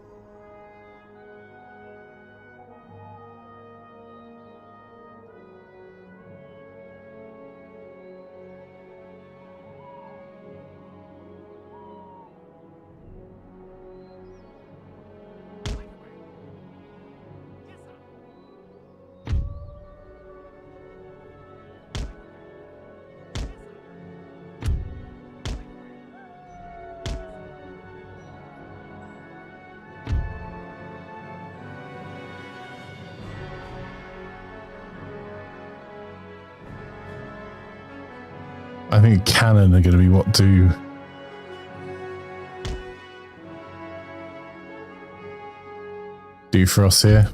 I think cannon are going to be what do for us here.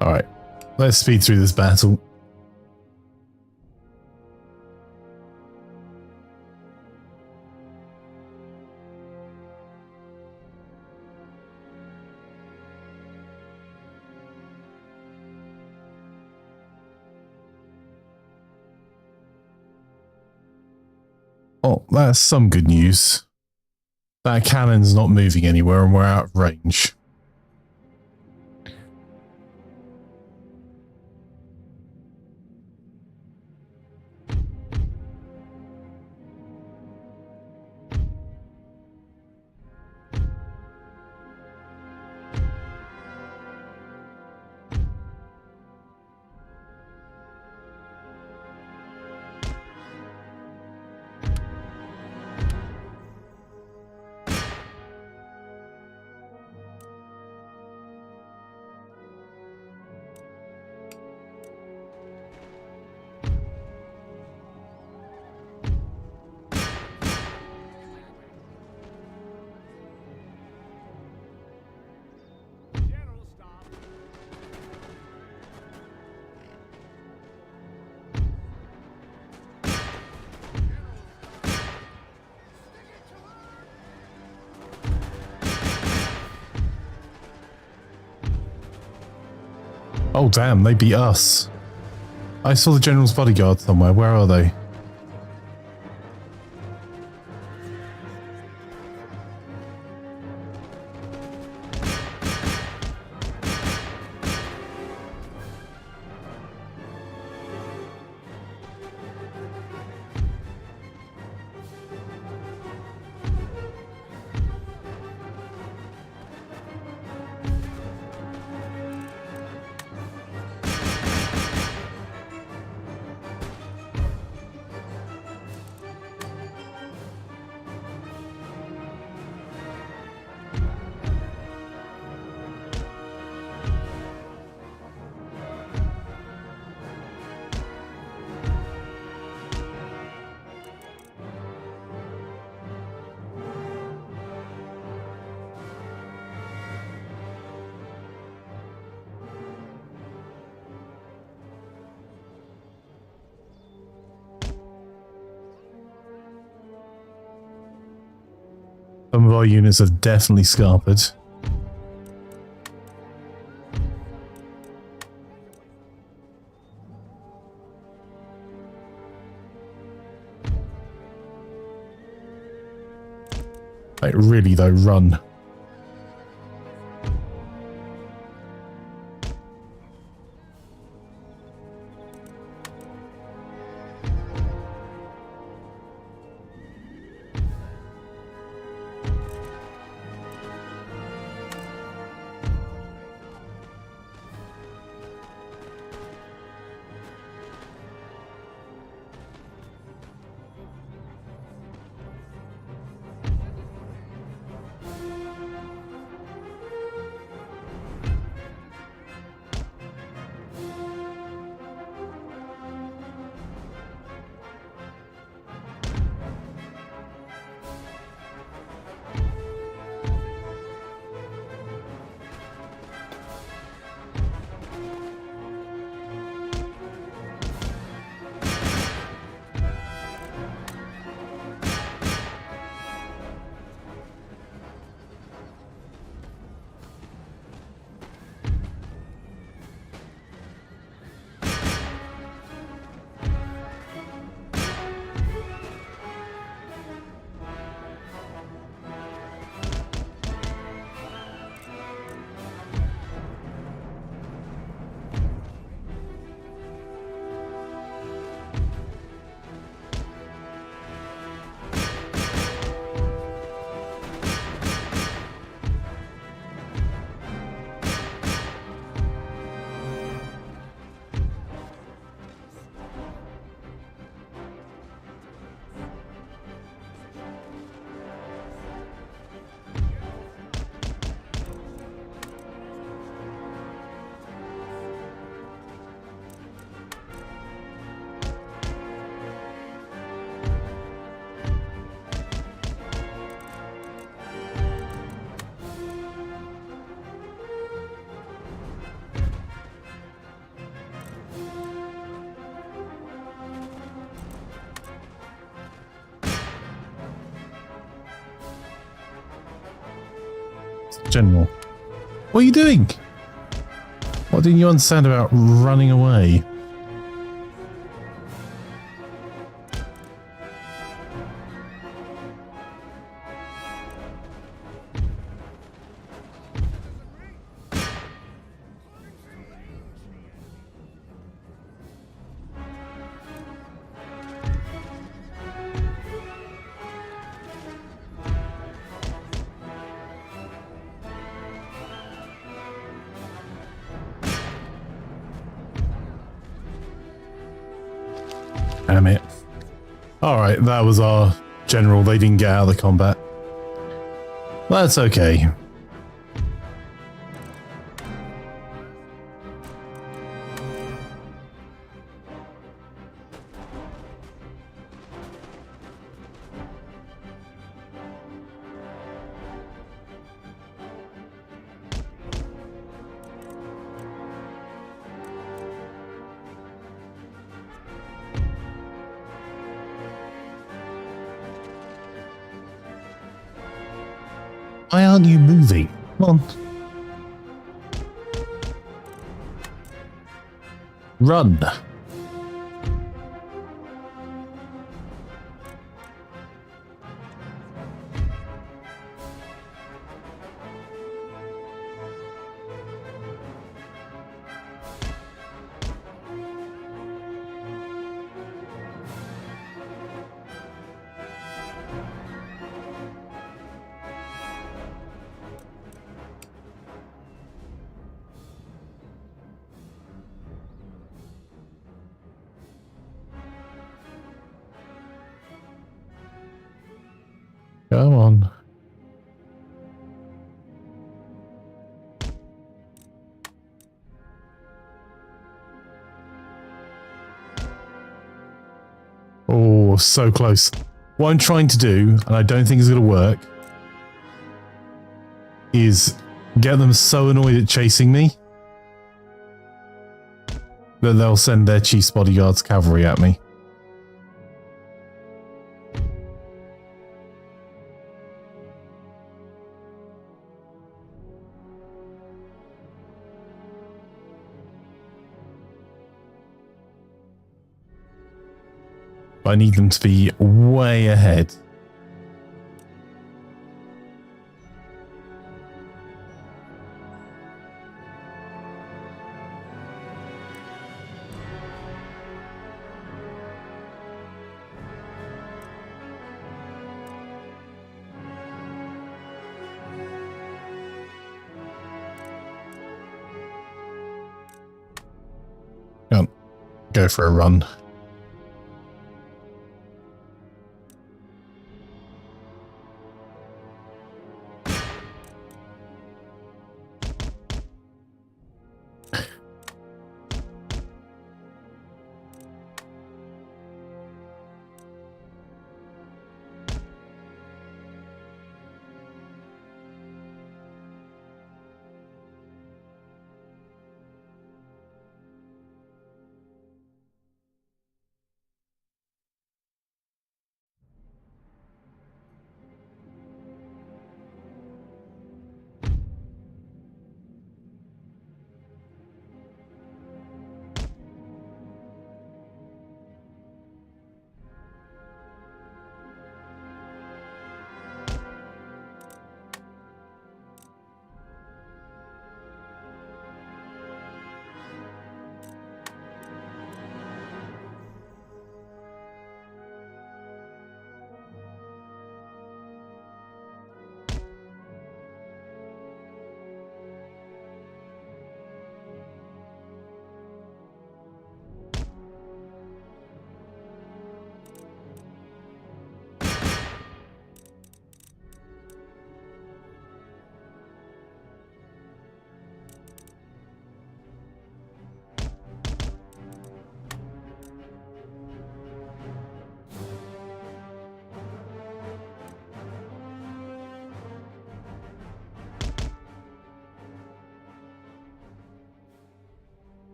All right, let's speed through this battle. Oh, that's some good news. That cannon's not moving anywhere and we're out of range. Oh damn, they beat us. I saw the general's bodyguard somewhere. Where are they? Some of our units have definitely scarpered. Like really though, run. General, what are you doing? What didn't you understand about running away? Damn it. Alright, that was our general. They didn't get out of the combat. That's okay. Why aren't you moving? Come on. Run. Come on. Oh, so close. What I'm trying to do, and I don't think it's going to work, is get them so annoyed at chasing me that they'll send their chief's bodyguards cavalry at me. I need them to be way ahead. Can't go for a run.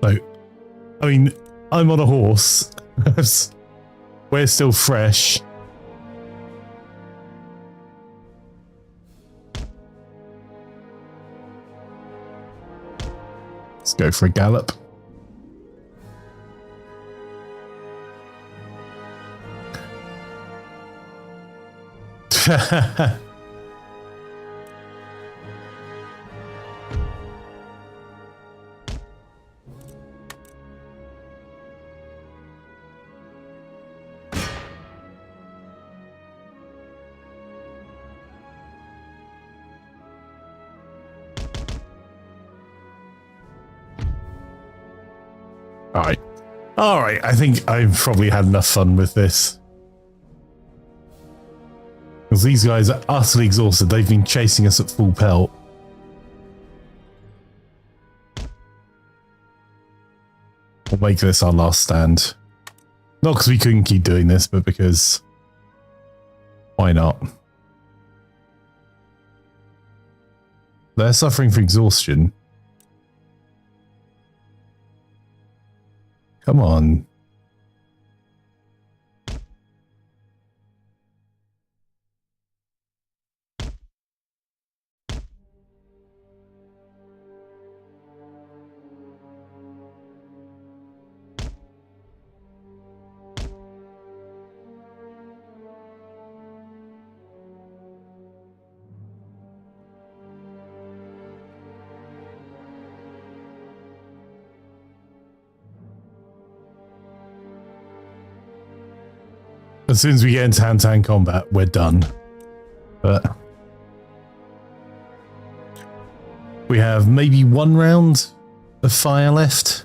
So, I mean, I'm on a horse. We're still fresh. Let's go for a gallop. All right, I think I've probably had enough fun with this. Because these guys are utterly exhausted. They've been chasing us at full pelt. We'll make this our last stand. Not because we couldn't keep doing this, but because... why not? They're suffering from exhaustion. Come on. As soon as we get into hand-to-hand combat, we're done. But we have maybe one round of fire left.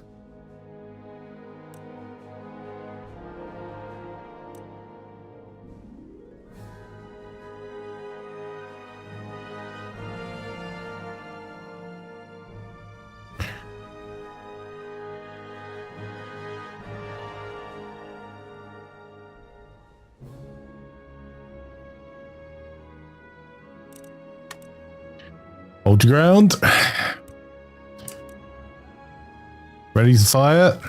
Hold your ground. Ready to fire.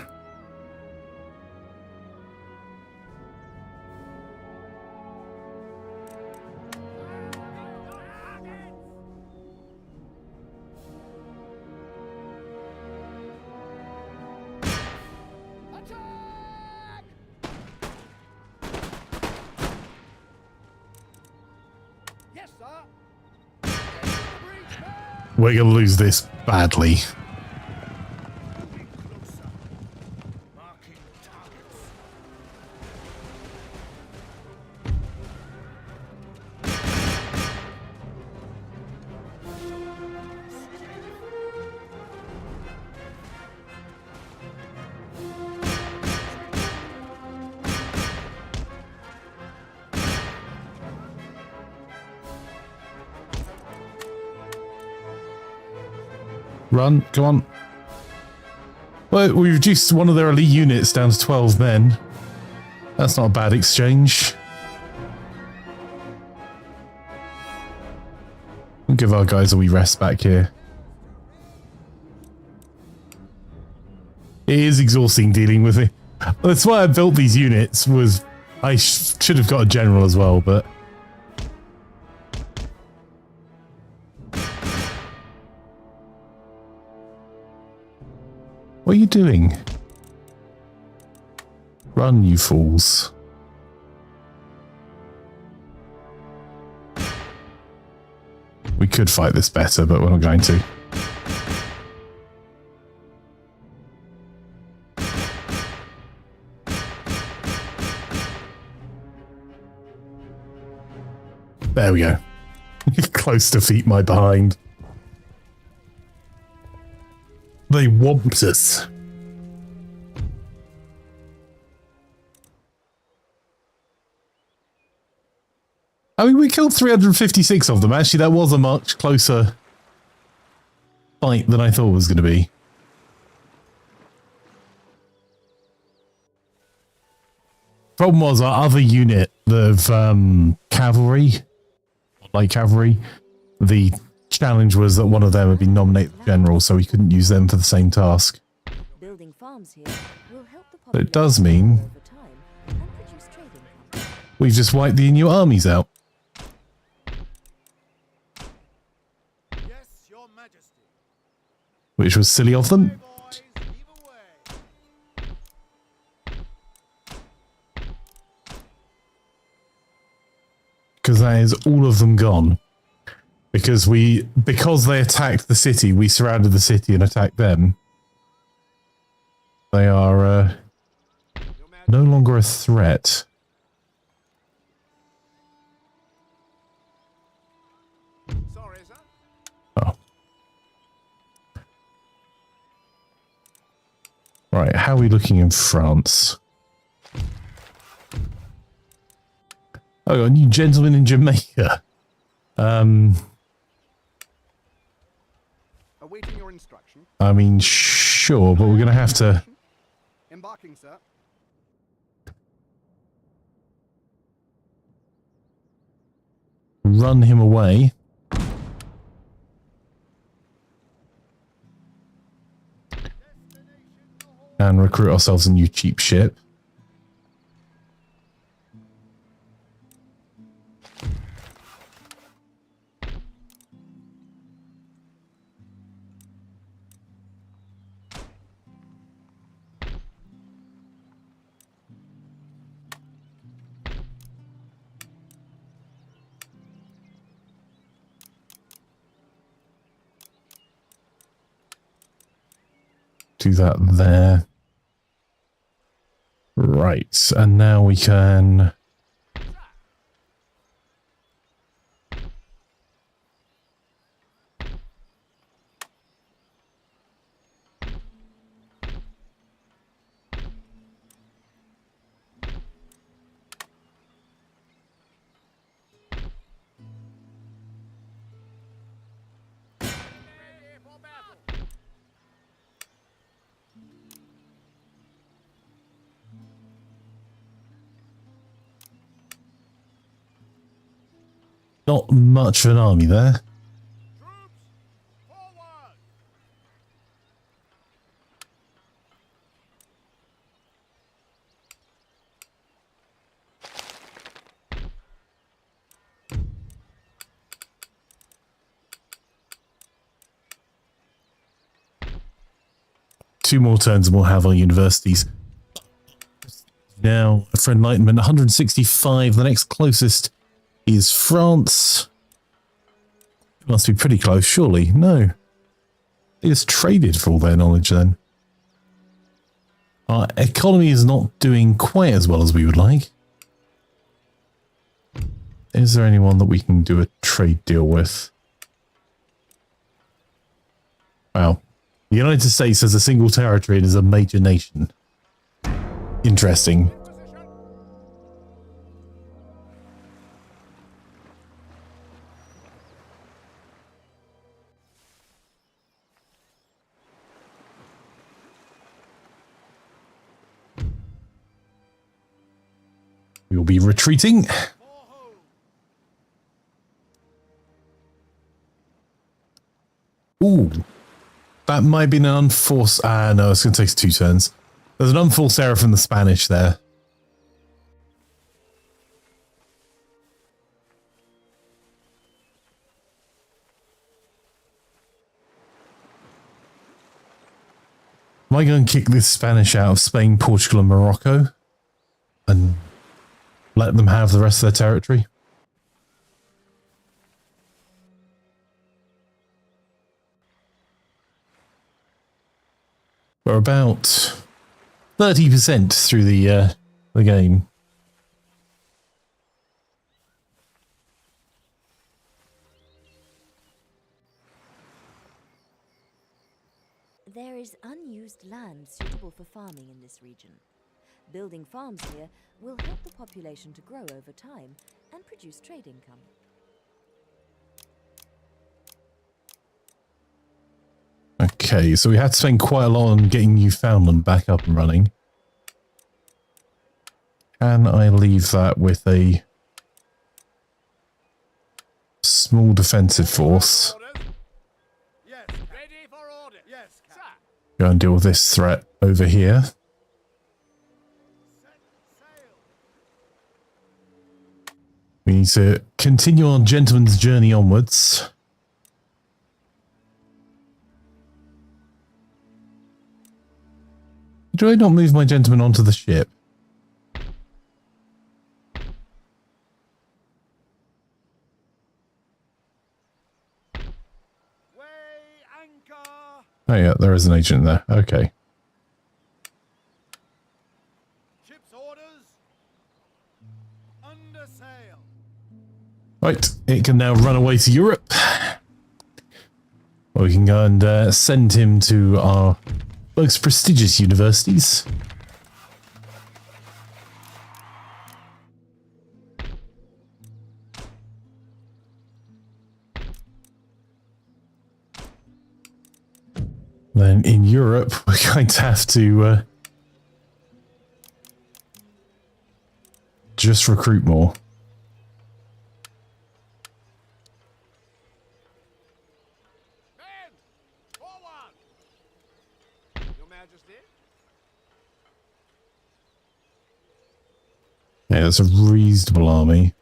Yes, sir. We're going to lose this badly. Moving closer. Marking targets. Run, come on. Well, we reduced one of their elite units down to 12 men. That's not a bad exchange. We'll give our guys a wee rest back here. It is exhausting dealing with it. That's why I built these units, was I should have got a general as well, but what are you doing? Run, you fools. We could fight this better, but we're not going to. There we go. Close defeat my behind. They want us. I mean, we killed 356 of them. Actually, that was a much closer fight than I thought it was going to be. Problem was our other unit of cavalry, light cavalry, the challenge was that one of them had been nominated general, so we couldn't use them for the same task. Building farms here will help the But it does mean over time and produce trading companies. we've just wiped the Inuit armies out. Yes, Your Majesty. Which was silly of them. Boys, heave away. Because that is all of them gone. Because they attacked the city, we surrounded the city and attacked them. They are no longer a threat. Sorry, sir. Oh. Right, how are we looking in France? Oh, got a new gentleman in Jamaica. Awaiting your instruction. I mean, sure, but we're going to have to Embarking, sir. run him away. and recruit ourselves a new cheap ship. Do that there. Right, and now we can... Not much of an army there. Troops, forward! Two more turns and we'll have our universities. Now, for Enlightenment, 165. The next closest is France. It must be pretty close, surely. No. They just traded for all their knowledge then. Our economy is not doing quite as well as we would like. Is there anyone that we can do a trade deal with? Wow. The United States has a single territory and is a major nation. Interesting. We will be retreating. Ooh. That might be an unforced... no, it's going to take us 2 turns. There's an unforced error from the Spanish there. Am I going to kick this Spanish out of Spain, Portugal and Morocco? And let them have the rest of their territory? We're about 30% through the game. There is unused land suitable for farming in this region. Building farms here will help the population to grow over time and produce trade income. Okay, so we had to spend quite a lot on getting Newfoundland back up and running. Can I leave that with a small defensive force? Yes, ready for order. Yes, sir. Go and deal with this threat over here. Set sail. We need to continue our gentleman's journey onwards. Do I not move my gentleman onto the ship? Weigh anchor. Oh yeah, there is an agent there. Okay. Ship's orders. Under sail. Right, it can now run away to Europe. Or we can go and send him to our most prestigious universities. Then in Europe, we're going to have to just recruit more. Men, forward. Your Majesty. that's a reasonable army.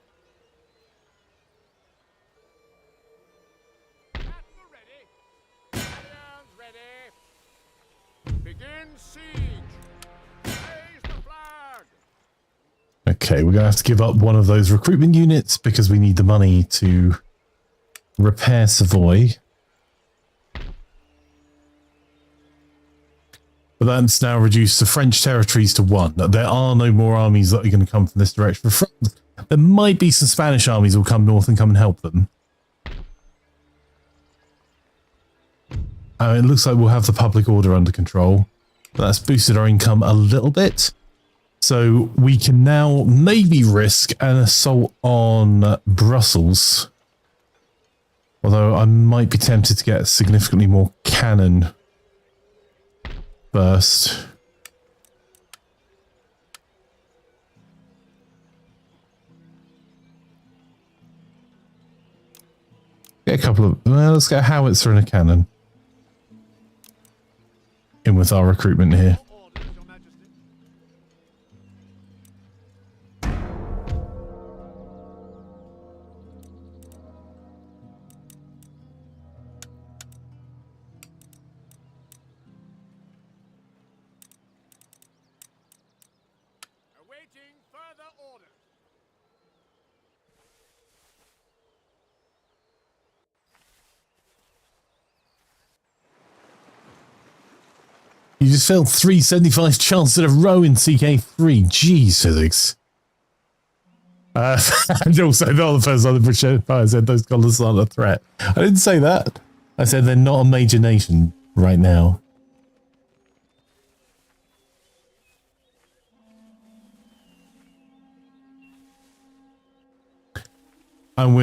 Okay, we're going to have to give up one of those recruitment units because we need the money to repair Savoy. But that's now reduced the French territories to 1. There are no more armies that are going to come from this direction. For France, there might be some Spanish armies will come north and come and help them. It looks like we'll have the public order under control. That's boosted our income a little bit. So we can now maybe risk an assault on Brussels. Although I might be tempted to get significantly more cannon first. Get a couple of... Well, let's get a howitzer and a cannon. In with our recruitment here. You just failed 375 chances in a row in CK3. Jesus. And also, not the first time the British Empire said those colonists aren't a threat. I didn't say that. I said they're not a major nation right now. I'm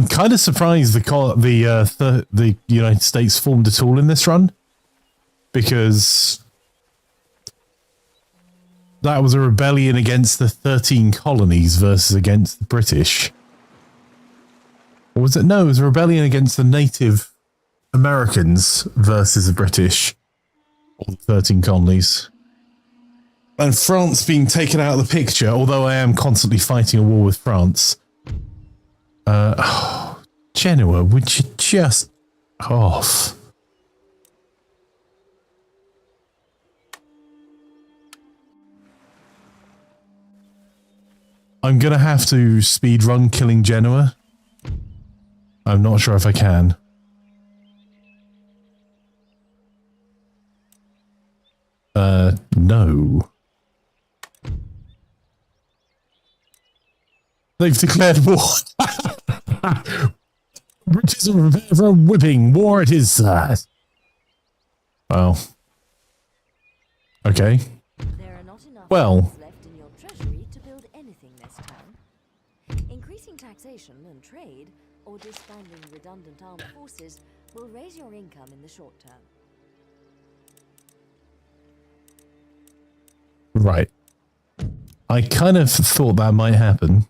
kind of surprised the United States formed at all in this run. Because that was a rebellion against the 13 colonies versus against the British. Or was it? No, it was a rebellion against the Native Americans versus the British. All the 13 colonies. And France being taken out of the picture, although I am constantly fighting a war with France. Genoa, would you just... off? I'm going to have to speedrun killing Genoa. I'm not sure if I can. No. They've declared war. Riches are prepared for a whipping. War it is, sir. Well. Okay. There are not enough Well. left in your treasury to build anything this term. Increasing taxation and trade, or disbanding redundant armed forces, will raise your income in the short term. Right. I kind of thought that might happen.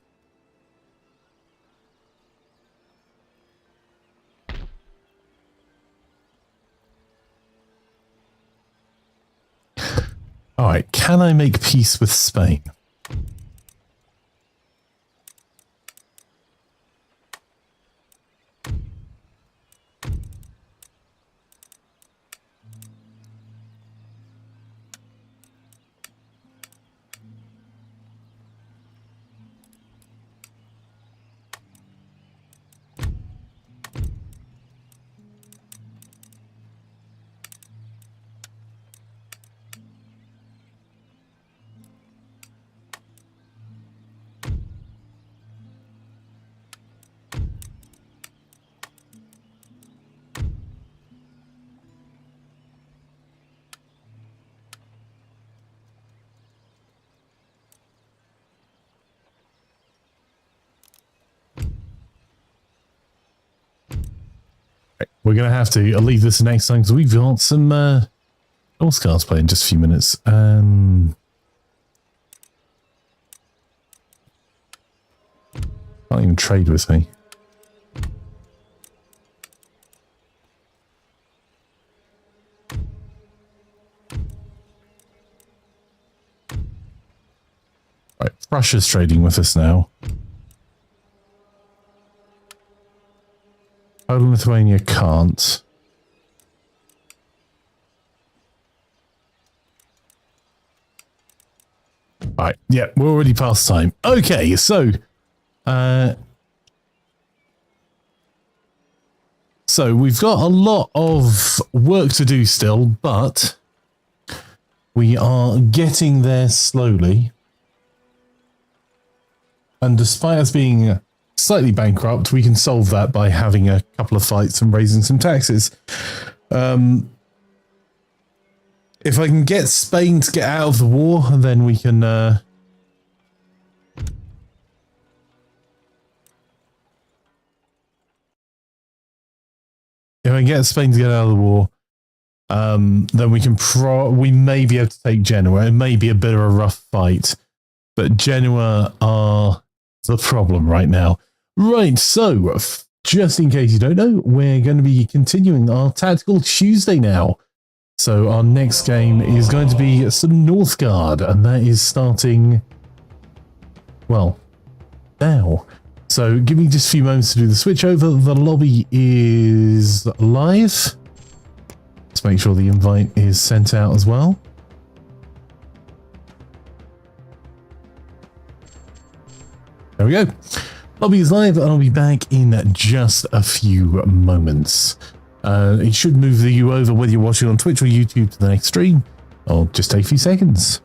All right, can I make peace with Spain? We're going to have to leave this next time because we've got some North cards playing in just a few minutes. Can't even trade with me. Right, Russia's trading with us now. Poland, Lithuania can't. Right, yeah, we're already past time. Okay, so we've got a lot of work to do still, but we are getting there slowly. And despite us being slightly bankrupt, we can solve that by having a couple of fights and raising some taxes. If I can get Spain to get out of the war, then we can... if I can get Spain to get out of the war, then we can we may be able to take Genoa. It may be a bit of a rough fight, but Genoa are the problem right now. Right, so just in case you don't know, we're going to be continuing our Tactical Tuesday now. So our next game is going to be some Northgard, and that is starting, well, now. So give me just a few moments to do the switch over. The lobby is live. Let's make sure the invite is sent out as well. There we go. Lobby is live, and I'll be back in just a few moments. It should move you over whether you're watching on Twitch or YouTube to the next stream. I'll just take a few seconds.